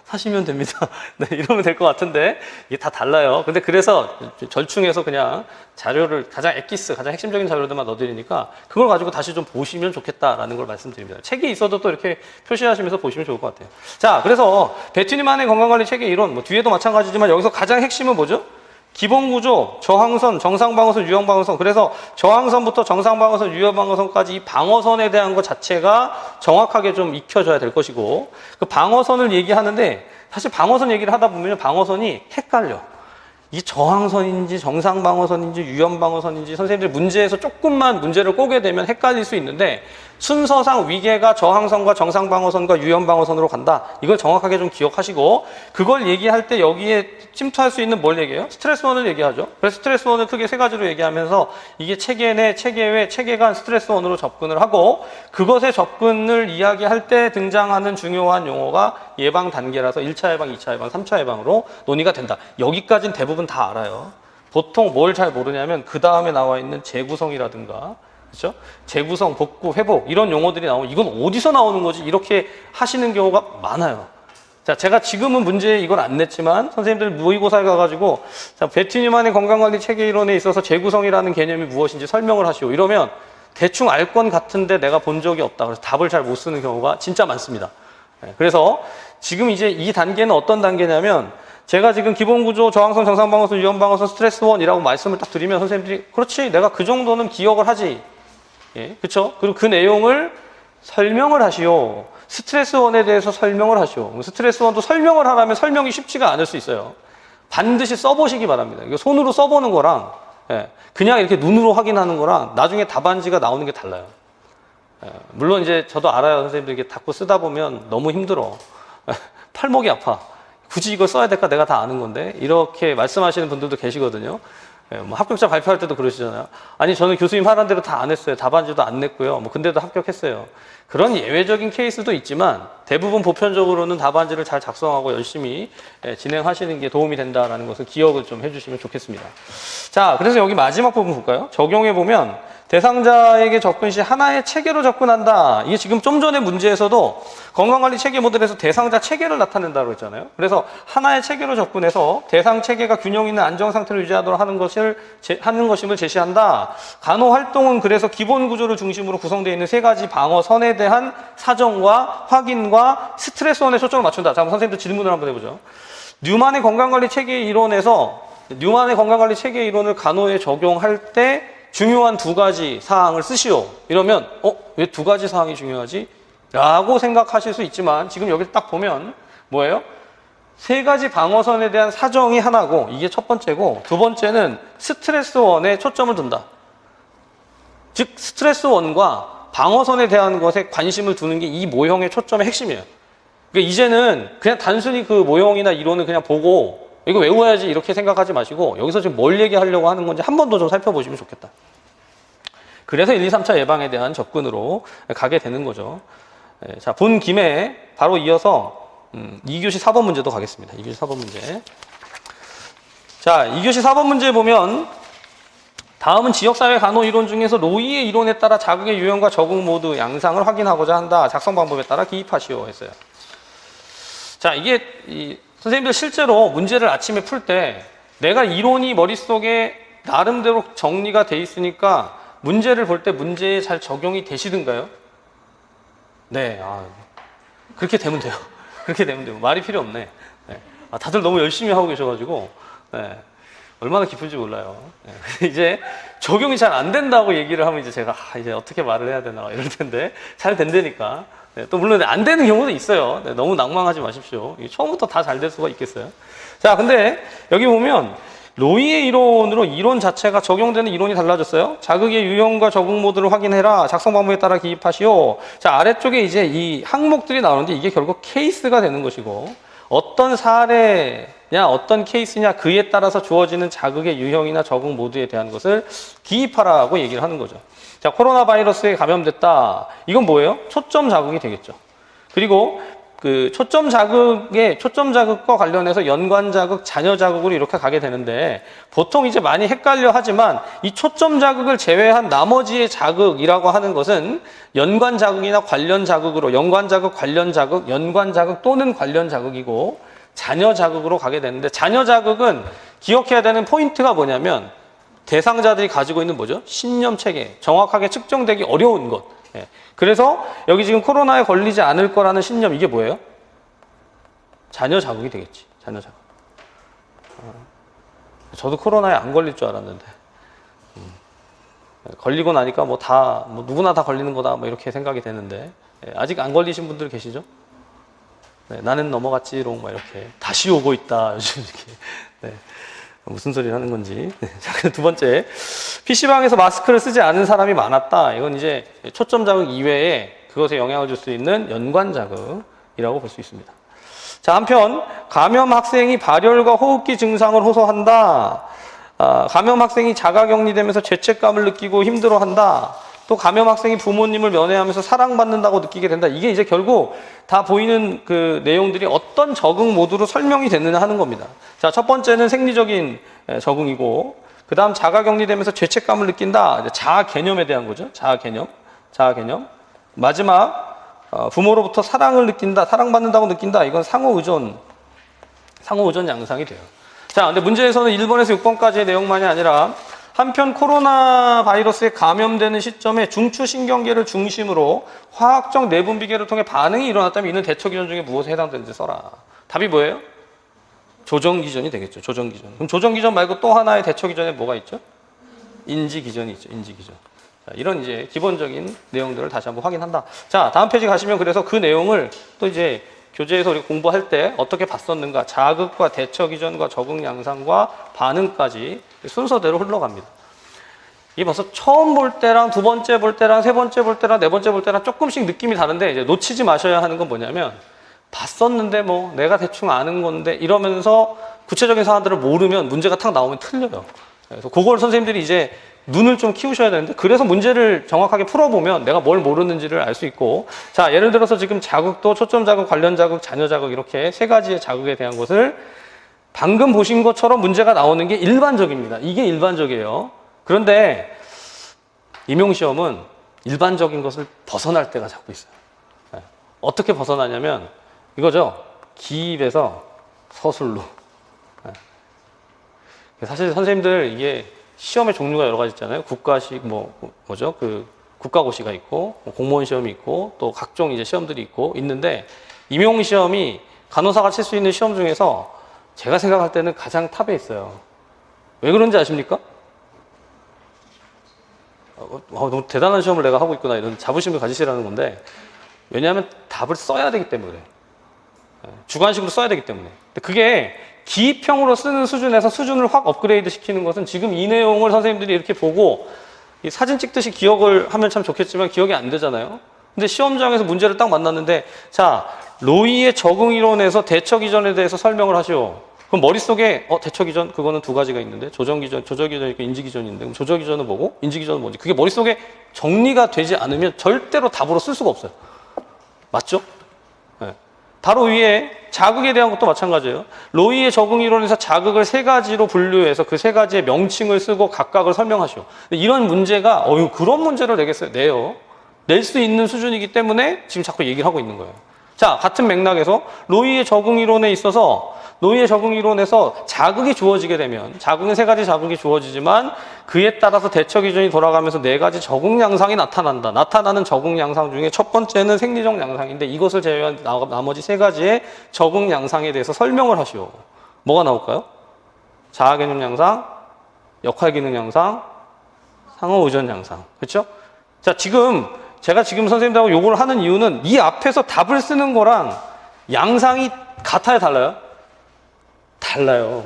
Speaker 1: 사시면 됩니다. 네, 이러면 될 것 같은데, 이게 다 달라요. 근데 그래서 절충해서 그냥 자료를 가장 핵심적인 자료들만 넣어드리니까 그걸 가지고 다시 좀 보시면 좋겠다라는 걸 말씀드립니다. 책이 있어도 또 이렇게 표시하시면서 보시면 좋을 것 같아요. 자, 그래서 베티니만의 건강관리 체계 이론, 뒤에도 마찬가지지만 여기서 가장 핵심은 뭐죠? 기본 구조, 저항선, 정상방어선, 유연방어선. 그래서 저항선부터 정상방어선, 유연방어선까지 이 방어선에 대한 것 자체가 정확하게 좀 익혀져야 될 것이고, 그 방어선을 얘기하는데 사실 방어선 얘기를 하다 보면 방어선이 헷갈려. 이게 저항선인지 정상방어선인지 유연방어선인지 선생님들이 문제에서 조금만 문제를 꼬게 되면 헷갈릴 수 있는데 순서상 위계가 저항선과 정상방어선과 유연방어선으로 간다. 이걸 정확하게 좀 기억하시고 그걸 얘기할 때 여기에 침투할 수 있는 뭘 얘기해요? 스트레스원을 얘기하죠. 그래서 스트레스원을 크게 세 가지로 얘기하면서 이게 체계 내, 체계 외, 체계 간 스트레스원으로 접근을 하고 그것의 접근을 이야기할 때 등장하는 중요한 용어가 예방 단계라서 1차 예방, 2차 예방, 3차 예방으로 논의가 된다. 여기까지는 대부분 다 알아요. 보통 뭘 잘 모르냐면 그 다음에 나와 있는 재구성이라든가 그렇죠? 재구성, 복구, 회복 이런 용어들이 나오면 이건 어디서 나오는 거지? 이렇게 하시는 경우가 많아요. 자, 제가 지금은 문제에 이걸 안 냈지만 선생님들 모의고사에 가가지고 자, 베티 뉴만의 건강관리 체계 이론에 있어서 재구성이라는 개념이 무엇인지 설명을 하시오. 이러면 대충 알 건 같은데 내가 본 적이 없다. 그래서 답을 잘 못 쓰는 경우가 진짜 많습니다. 그래서 지금 이제 이 단계는 어떤 단계냐면 제가 지금 기본구조, 저항선, 정상방어선, 유연방어선, 스트레스원이라고 말씀을 딱 드리면 선생님들이 그렇지 내가 그 정도는 기억을 하지. 예, 그렇죠? 그리고 그 내용을 설명을 하시오. 스트레스원에 대해서 설명을 하시오. 스트레스원도 설명을 하려면 설명이 쉽지가 않을 수 있어요. 반드시 써보시기 바랍니다. 이거 손으로 써보는 거랑 예, 그냥 이렇게 눈으로 확인하는 거랑 나중에 답안지가 나오는 게 달라요. 예, 물론 이제 저도 알아요. 선생님들 이렇게 자꾸 쓰다 보면 너무 힘들어. 팔목이 아파. 굳이 이걸 써야 될까? 내가 다 아는 건데. 이렇게 말씀하시는 분들도 계시거든요. 예, 뭐 합격자 발표할 때도 그러시잖아요. 아니 저는 교수님 하라는 대로 다 안 했어요. 답안지도 안 냈고요. 뭐 근데도 합격했어요. 그런 예외적인 케이스도 있지만 대부분 보편적으로는 답안지를 잘 작성하고 열심히 진행하시는 게 도움이 된다는 것을 기억을 좀 해주시면 좋겠습니다. 자, 그래서 여기 마지막 부분 볼까요? 적용해 보면 대상자에게 접근 시 하나의 체계로 접근한다. 이게 지금 좀 전에 문제에서도 건강관리 체계 모델에서 대상자 체계를 나타낸다고 했잖아요. 그래서 하나의 체계로 접근해서 대상 체계가 균형 있는 안정 상태를 유지하도록 하는 것임을 제시한다. 간호 활동은 그래서 기본 구조를 중심으로 구성되어 있는 세 가지 방어선에 대한 사정과 확인과 스트레스원에 초점을 맞춘다. 자, 선생님도 질문을 한번 해보죠. 뉴만의 건강관리 체계 이론에서 뉴만의 건강관리 체계 이론을 간호에 적용할 때 중요한 두 가지 사항을 쓰시오. 이러면 왜 두 가지 사항이 중요하지? 라고 생각하실 수 있지만 지금 여기 딱 보면 뭐예요? 세 가지 방어선에 대한 사정이 하나고 이게 첫 번째고 두 번째는 스트레스원에 초점을 둔다. 즉 스트레스원과 방어선에 대한 것에 관심을 두는 게 이 모형의 초점의 핵심이에요. 그러니까 이제는 그냥 단순히 그 모형이나 이론을 그냥 보고 이거 외워야지 이렇게 생각하지 마시고 여기서 지금 뭘 얘기하려고 하는 건지 한 번 더 좀 살펴보시면 좋겠다. 그래서 1, 2, 3차 예방에 대한 접근으로 가게 되는 거죠. 자, 본 김에 바로 이어서 2교시 4번 문제도 가겠습니다. 2교시 4번 문제. 자, 2교시 4번 문제 보면 다음은 지역사회 간호 이론 중에서 로이의 이론에 따라 자극의 유형과 적응 모드 양상을 확인하고자 한다. 작성 방법에 따라 기입하시오 했어요. 자, 이게 선생님들 실제로 문제를 아침에 풀 때 내가 이론이 머릿속에 나름대로 정리가 돼 있으니까 문제를 볼 때 문제에 잘 적용이 되시던가요? 네, 그렇게 되면 돼요. 그렇게 되면 돼요. 말이 필요 없네. 네. 다들 너무 열심히 하고 계셔가지고 네. 얼마나 기쁜지 몰라요. 네. 이제 적용이 잘 안 된다고 얘기를 하면 이제 제가 이제 어떻게 말을 해야 되나 이럴 텐데 잘 된다니까. 네, 또 물론 안 되는 경우도 있어요. 네, 너무 낭망하지 마십시오. 처음부터 다 잘 될 수가 있겠어요. 자, 근데 여기 보면 로이의 이론으로 이론 자체가 적용되는 이론이 달라졌어요. 자극의 유형과 적응 모드를 확인해라. 작성 방법에 따라 기입하시오. 자, 아래쪽에 이제 이 항목들이 나오는데 이게 결국 케이스가 되는 것이고 어떤 사례냐 어떤 케이스냐 그에 따라서 주어지는 자극의 유형이나 적응 모드에 대한 것을 기입하라고 얘기를 하는 거죠. 자, 코로나 바이러스에 감염됐다. 이건 뭐예요? 초점 자극이 되겠죠. 그리고 그 초점 자극과 관련해서 연관 자극, 잔여 자극으로 이렇게 가게 되는데 보통 이제 많이 헷갈려 하지만 이 초점 자극을 제외한 나머지의 자극이라고 하는 것은 연관 자극이나 관련 자극으로 연관 자극, 관련 자극, 연관 자극 또는 관련 자극이고 잔여 자극으로 가게 되는데 잔여 자극은 기억해야 되는 포인트가 뭐냐면 대상자들이 가지고 있는 뭐죠? 신념 체계, 정확하게 측정되기 어려운 것. 예. 그래서 여기 지금 코로나에 걸리지 않을 거라는 신념, 이게 뭐예요? 잔여 자극이 되겠지. 잔여 자극. 저도 코로나에 안 걸릴 줄 알았는데 걸리고 나니까 뭐 누구나 다 걸리는 거다 뭐 이렇게 생각이 되는데 예. 아직 안 걸리신 분들 계시죠? 네, 나는 넘어갔지롱 막 이렇게 다시 오고 있다 요즘 이렇게. 네. 무슨 소리를 하는 건지. 자, 두 번째. PC방에서 마스크를 쓰지 않은 사람이 많았다. 이건 이제 초점 자극 이외에 그것에 영향을 줄 수 있는 연관 자극이라고 볼 수 있습니다. 자, 한편 감염 학생이 발열과 호흡기 증상을 호소한다. 감염 학생이 자가격리되면서 죄책감을 느끼고 힘들어한다. 또 감염 학생이 부모님을 면회하면서 사랑받는다고 느끼게 된다. 이게 이제 결국 다 보이는 그 내용들이 어떤 적응 모드로 설명이 됐느냐 하는 겁니다. 자, 첫 번째는 생리적인 적응이고, 그 다음 자가격리되면서 죄책감을 느낀다. 자아 개념에 대한 거죠. 자아 개념. 마지막 부모로부터 사랑을 느낀다. 사랑받는다고 느낀다. 이건 상호 의존 양상이 돼요. 자, 근데 문제에서는 1번에서 6번까지의 내용만이 아니라 한편 코로나 바이러스에 감염되는 시점에 중추신경계를 중심으로 화학적 내분비계를 통해 반응이 일어났다면 이는 대처기전 중에 무엇에 해당되는지 써라. 답이 뭐예요? 조정기전이 되겠죠. 조정기전. 그럼 조정기전 말고 또 하나의 대처기전에 뭐가 있죠? 인지기전이 있죠. 인지기전. 자, 이런 이제 기본적인 내용들을 다시 한번 확인한다. 자, 다음 페이지 가시면 그래서 그 내용을 또 이제 교재에서 우리가 공부할 때 어떻게 봤었는가, 자극과 대처 기전과 적응 양상과 반응까지 순서대로 흘러갑니다. 이게 벌써 처음 볼 때랑 두 번째 볼 때랑 세 번째 볼 때랑 네 번째 볼 때랑 조금씩 느낌이 다른데, 이제 놓치지 마셔야 하는 건 뭐냐면, 봤었는데 뭐 내가 대충 아는 건데 이러면서 구체적인 사안들을 모르면 문제가 탁 나오면 틀려요. 그래서 그걸 선생님들이 이제 눈을 좀 키우셔야 되는데, 그래서 문제를 정확하게 풀어보면 내가 뭘 모르는지를 알 수 있고, 자, 예를 들어서 지금 자극도 초점 자극, 관련 자극, 잔여 자극 이렇게 세 가지의 자극에 대한 것을 방금 보신 것처럼 문제가 나오는 게 일반적입니다. 이게 일반적이에요. 그런데 임용시험은 일반적인 것을 벗어날 때가 자꾸 있어요. 어떻게 벗어나냐면 이거죠. 기입에서 서술로. 사실 선생님들 이게 시험의 종류가 여러 가지 있잖아요. 국가식 뭐죠? 그 국가고시가 있고 공무원 시험이 있고 또 각종 이제 시험들이 있는데, 임용 시험이 간호사가 칠 수 있는 시험 중에서 제가 생각할 때는 가장 탑에 있어요. 왜 그런지 아십니까? 너무 대단한 시험을 내가 하고 있구나 이런 자부심을 가지시라는 건데, 왜냐하면 답을 써야 되기 때문에 그래요. 주관식으로 써야 되기 때문에. 근데 그게 기입형으로 쓰는 수준에서 수준을 확 업그레이드 시키는 것은 지금 이 내용을 선생님들이 이렇게 보고 이 사진 찍듯이 기억을 하면 참 좋겠지만 기억이 안 되잖아요. 근데 시험장에서 문제를 딱 만났는데, 자, 로이의 적응이론에서 대처기전에 대해서 설명을 하시오. 그럼 머릿속에 대처기전 그거는 두 가지가 있는데, 조절기전이 있고 인지기전이 있는데, 그럼 조절기전은 뭐고 인지기전은 뭐지? 그게 머릿속에 정리가 되지 않으면 절대로 답으로 쓸 수가 없어요. 맞죠? 네. 바로 위에 자극에 대한 것도 마찬가지예요. 로이의 적응 이론에서 자극을 세 가지로 분류해서 그 세 가지의 명칭을 쓰고 각각을 설명하시오. 이런 문제가 그런 문제를 내겠어요? 내요. 낼 수 있는 수준이기 때문에 지금 자꾸 얘기를 하고 있는 거예요. 자, 같은 맥락에서 로이의 적응 이론에 있어서 노이의 적응 이론에서 자극이 주어지게 되면, 자극은 세 가지 자극이 주어지지만 그에 따라서 대처 기준이 돌아가면서 네 가지 적응 양상이 나타난다. 나타나는 적응 양상 중에 첫 번째는 생리적 양상인데, 이것을 제외한 나머지 세 가지의 적응 양상에 대해서 설명을 하시오. 뭐가 나올까요? 자아 개념 양상, 역할 기능 양상, 상호 의존 양상. 그렇죠? 자, 제가 지금 선생님들하고 요걸 하는 이유는 이 앞에서 답을 쓰는 거랑 양상이 같아요, 달라요? 달라요.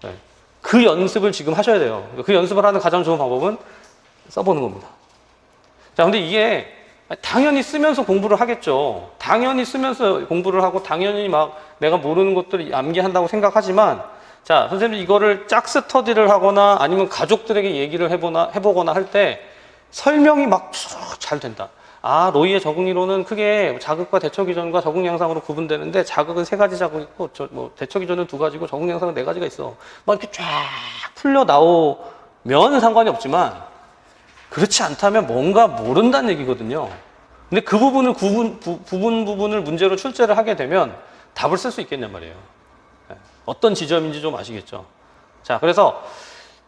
Speaker 1: 네. 그 연습을 지금 하셔야 돼요. 그 연습을 하는 가장 좋은 방법은 써보는 겁니다. 자, 근데 이게 당연히 쓰면서 공부를 하겠죠. 당연히 쓰면서 공부를 하고 당연히 막 내가 모르는 것들을 암기한다고 생각하지만, 자, 선생님이 이거를 짝스터디를 하거나 아니면 가족들에게 얘기를 해보거나 할 때 설명이 막 잘 된다. 아, 로이의 적응 이론은 크게 자극과 대처 기전과 적응 양상으로 구분되는데, 자극은 세 가지 자극 있고 대처 기전은 두 가지고 적응 양상은 네 가지가 있어. 막 이렇게 쫙 풀려 나오면 상관이 없지만, 그렇지 않다면 뭔가 모른다는 얘기거든요. 근데 그 부분을 부분을 문제로 출제를 하게 되면 답을 쓸 수 있겠냔 말이에요. 어떤 지점인지 좀 아시겠죠? 자, 그래서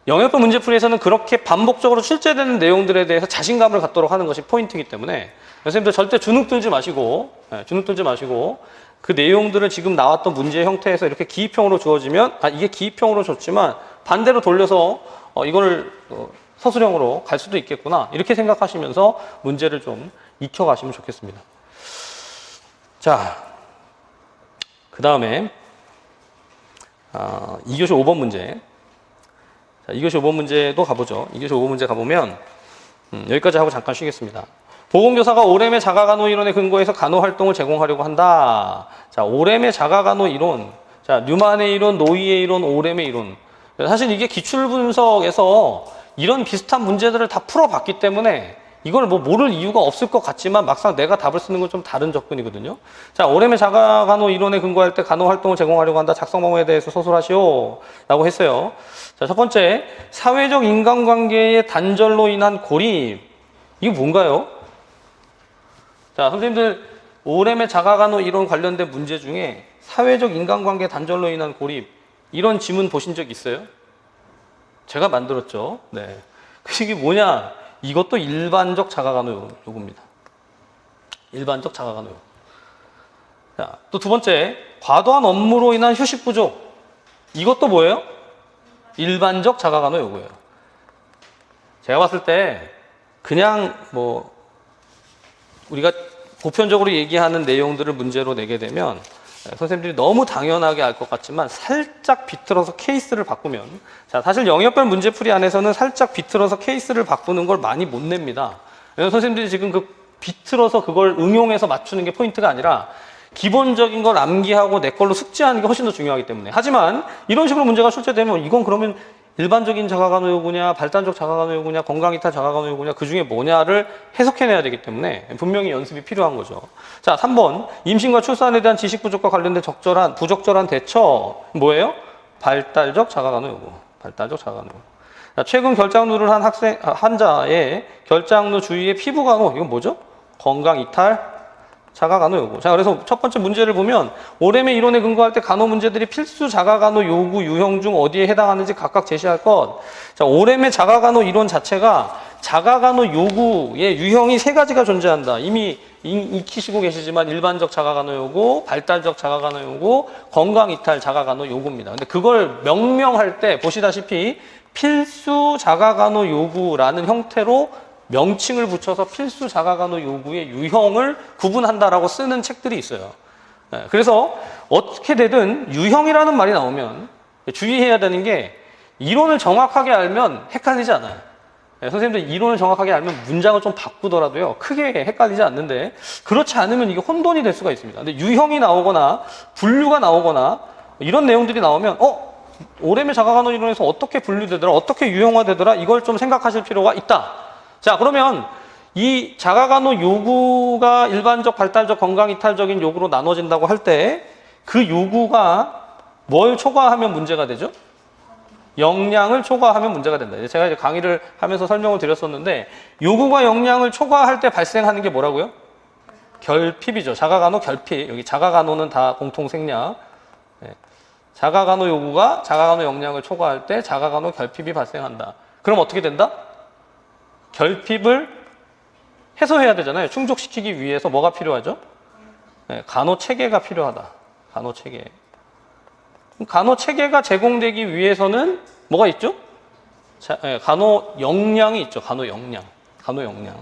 Speaker 1: 영역별 문제풀이에서는 그렇게 반복적으로 출제되는 내용들에 대해서 자신감을 갖도록 하는 것이 포인트이기 때문에 선생님들 절대 주눅 들지 마시고 그 내용들을 지금 나왔던 문제 형태에서 이렇게 기입형으로 주어지면 이게 기입형으로 줬지만 반대로 돌려서 이거를 서술형으로 갈 수도 있겠구나, 이렇게 생각하시면서 문제를 좀 익혀가시면 좋겠습니다. 자, 그 다음에 2교시 5번 문제. 자, 2교시 5번 문제도 가보죠. 2교시 5번 문제 가보면 여기까지 하고 잠깐 쉬겠습니다. 보건교사가 오렘의 자가간호 이론에 근거해서 간호 활동을 제공하려고 한다. 자, 오렘의 자가간호 이론, 자, 뉴만의 이론, 노이의 이론, 오렘의 이론. 사실 이게 기출분석에서 이런 비슷한 문제들을 다 풀어봤기 때문에 이걸 뭐 모를 이유가 없을 것 같지만 막상 내가 답을 쓰는 건 좀 다른 접근이거든요. 자, 오렘의 자가간호 이론에 근거할 때 간호 활동을 제공하려고 한다. 작성 방법에 대해서 서술하시오. 라고 했어요. 자, 첫 번째, 사회적 인간관계의 단절로 인한 고립. 이게 뭔가요? 자, 선생님들 오렘의 자가간호 이론 관련된 문제 중에 사회적 인간관계 단절로 인한 고립 이런 지문 보신 적 있어요? 제가 만들었죠. 네. 이게 뭐냐? 이것도 일반적 자가간호 요구입니다. 일반적 자가간호 요구. 자, 또 두 번째, 과도한 업무로 인한 휴식 부족. 이것도 뭐예요? 일반적 자가간호 요구예요. 제가 봤을 때 그냥 뭐 우리가 보편적으로 얘기하는 내용들을 문제로 내게 되면 선생님들이 너무 당연하게 알 것 같지만 살짝 비틀어서 케이스를 바꾸면, 자, 사실 영역별 문제풀이 안에서는 살짝 비틀어서 케이스를 바꾸는 걸 많이 못 냅니다. 왜냐면 선생님들이 지금 그 비틀어서 그걸 응용해서 맞추는 게 포인트가 아니라 기본적인 걸 암기하고 내 걸로 숙지하는 게 훨씬 더 중요하기 때문에. 하지만 이런 식으로 문제가 출제되면 이건 그러면 일반적인 자가간호 요구냐, 발단적 자가간호 요구냐, 건강이탈 자가간호 요구냐, 그 중에 뭐냐를 해석해내야 되기 때문에 분명히 연습이 필요한 거죠. 자, 3번. 임신과 출산에 대한 지식 부족과 관련된 부적절한 대처. 뭐예요? 발달적 자가간호 요구. 발달적 자가간호 요구. 자, 최근 결장누를 한 환자의 결장누 주위의 피부간호. 이건 뭐죠? 건강이탈 자가간호 요구. 자, 그래서 첫 번째 문제를 보면 오렘의 이론에 근거할 때 간호 문제들이 필수 자가간호 요구 유형 중 어디에 해당하는지 각각 제시할 것. 자, 오렘의 자가간호 이론 자체가 자가간호 요구의 유형이 세 가지가 존재한다. 이미 익히시고 계시지만 일반적 자가간호 요구, 발달적 자가간호 요구, 건강이탈 자가간호 요구입니다. 근데 그걸 명명할 때 보시다시피 필수 자가간호 요구라는 형태로 명칭을 붙여서 필수 자가간호 요구의 유형을 구분한다라고 쓰는 책들이 있어요. 그래서 어떻게 되든 유형이라는 말이 나오면 주의해야 되는 게 이론을 정확하게 알면 헷갈리지 않아요. 선생님들 이론을 정확하게 알면 문장을 좀 바꾸더라도요 크게 헷갈리지 않는데, 그렇지 않으면 이게 혼돈이 될 수가 있습니다. 근데 유형이 나오거나 분류가 나오거나 이런 내용들이 나오면 오렘의 자가간호 이론에서 어떻게 분류되더라, 어떻게 유형화되더라, 이걸 좀 생각하실 필요가 있다. 자, 그러면 이 자가간호 요구가 일반적, 발달적, 건강이탈적인 요구로 나눠진다고 할 때 그 요구가 뭘 초과하면 문제가 되죠? 역량을 초과하면 문제가 된다. 제가 이제 강의를 하면서 설명을 드렸었는데 요구가 역량을 초과할 때 발생하는 게 뭐라고요? 결핍이죠. 자가간호 결핍. 여기 자가간호는 다 공통 생략. 자가간호 요구가 자가간호 역량을 초과할 때 자가간호 결핍이 발생한다. 그럼 어떻게 된다? 결핍을 해소해야 되잖아요. 충족시키기 위해서 뭐가 필요하죠? 간호 체계가 필요하다. 간호 체계. 간호 체계가 제공되기 위해서는 뭐가 있죠? 간호 역량이 있죠. 간호 역량. 간호 역량.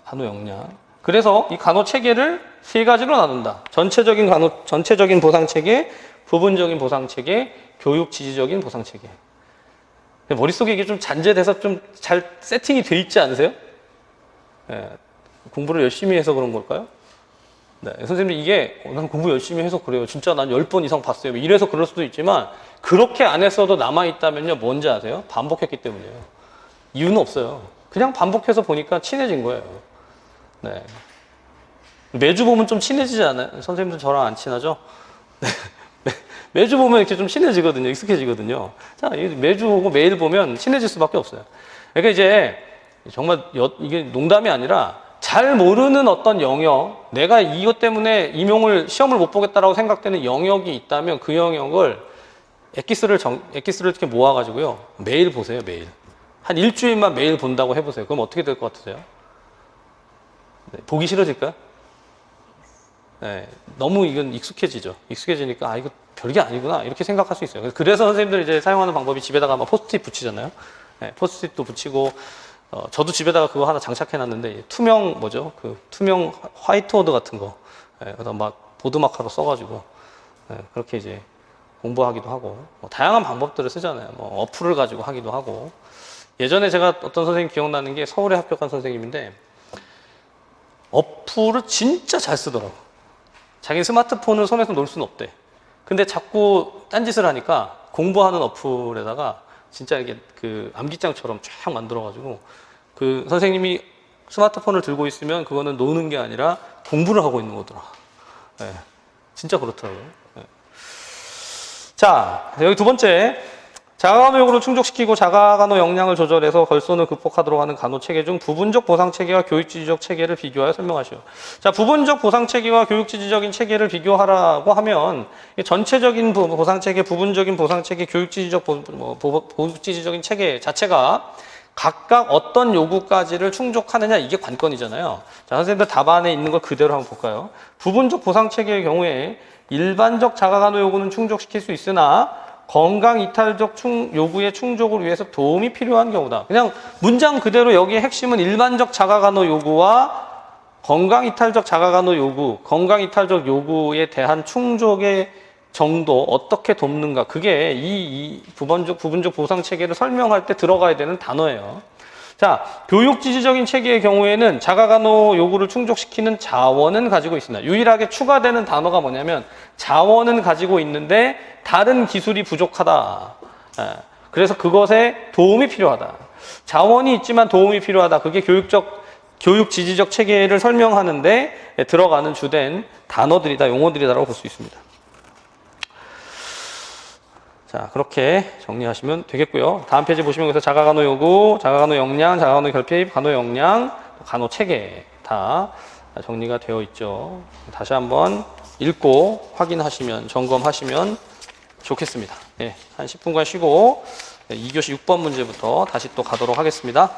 Speaker 1: 간호 역량. 그래서 이 간호 체계를 세 가지로 나눈다. 전체적인 보상 체계, 부분적인 보상 체계, 교육 지지적인 보상 체계. 머릿속에 이게 좀 잔재돼서 좀 잘 세팅이 돼 있지 않으세요? 공부를 열심히 해서 그런 걸까요? 네, 선생님 이게 난 공부 열심히 해서 그래요. 진짜 난 10번 이상 봤어요. 이래서 그럴 수도 있지만 그렇게 안 했어도 남아있다면요. 뭔지 아세요? 반복했기 때문이에요. 이유는 없어요. 그냥 반복해서 보니까 친해진 거예요. 네. 매주 보면 좀 친해지지 않아요? 선생님들 저랑 안 친하죠? 네. 매주 보면 이렇게 좀 친해지거든요. 익숙해지거든요. 자, 매주 보고 매일 보면 친해질 수밖에 없어요. 그러니까 이제 정말 이게 농담이 아니라 잘 모르는 어떤 영역, 내가 이것 때문에 시험을 못 보겠다라고 생각되는 영역이 있다면 그 영역을 엑기스를 이렇게 모아가지고요. 매일 보세요, 매일. 한 일주일만 매일 본다고 해보세요. 그럼 어떻게 될 것 같으세요? 네, 보기 싫어질까요? 네, 너무 이건 익숙해지죠. 익숙해지니까 이거 별게 아니구나 이렇게 생각할 수 있어요. 그래서 선생님들 이제 사용하는 방법이 집에다가 막 포스트잇 붙이잖아요. 네, 포스트잇도 붙이고 저도 집에다가 그거 하나 장착해놨는데 투명 투명 화이트보드 같은 거, 그래서 막 보드마카로 써가지고 그렇게 이제 공부하기도 하고 뭐 다양한 방법들을 쓰잖아요. 뭐 어플을 가지고 하기도 하고 예전에 제가 어떤 선생님 기억나는 게 서울에 합격한 선생님인데 어플을 진짜 잘 쓰더라고. 자기 스마트폰을 손에서 놓을 수는 없대. 근데 자꾸 딴짓을 하니까 공부하는 어플에다가 진짜 이게 그 암기장처럼 쫙 만들어가지고 그 선생님이 스마트폰을 들고 있으면 그거는 노는 게 아니라 공부를 하고 있는 거더라. 네, 진짜 그렇더라고요. 네. 자, 여기 두 번째. 자가간호 요구를 충족시키고 자가간호 역량을 조절해서 결손을 극복하도록 하는 간호 체계 중 부분적 보상 체계와 교육지지적 체계를 비교하여 설명하시오. 자, 부분적 보상 체계와 교육지지적인 체계를 비교하라고 하면 전체적인 보상 체계, 부분적인 보상 체계, 교육지지적 보육지지적인 체계 자체가 각각 어떤 요구까지를 충족하느냐 이게 관건이잖아요. 자, 선생님들 답안에 있는 걸 그대로 한번 볼까요? 부분적 보상 체계의 경우에 일반적 자가간호 요구는 충족시킬 수 있으나 건강 이탈적 요구의 충족을 위해서 도움이 필요한 경우다. 그냥 문장 그대로 여기에 핵심은 일반적 자가간호 요구와 건강 이탈적 자가간호 요구, 건강 이탈적 요구에 대한 충족의 정도 어떻게 돕는가. 그게 이 부분적 보상 체계를 설명할 때 들어가야 되는 단어예요. 자, 교육지지적인 체계의 경우에는 자가간호 요구를 충족시키는 자원은 가지고 있습니다. 유일하게 추가되는 단어가 뭐냐면 자원은 가지고 있는데 다른 기술이 부족하다. 그래서 그것에 도움이 필요하다. 자원이 있지만 도움이 필요하다. 그게 교육지지적 체계를 설명하는데 들어가는 주된 단어들이다, 용어들이다라고 볼 수 있습니다. 자, 그렇게 정리하시면 되겠고요. 다음 페이지 보시면 여기서 자가간호 요구, 자가간호 역량, 자가간호 결핍, 간호 역량, 간호 체계 다 정리가 되어 있죠. 다시 한번 읽고 확인하시면, 점검하시면 좋겠습니다. 네, 한 10분간 쉬고 2교시 6번 문제부터 다시 또 가도록 하겠습니다.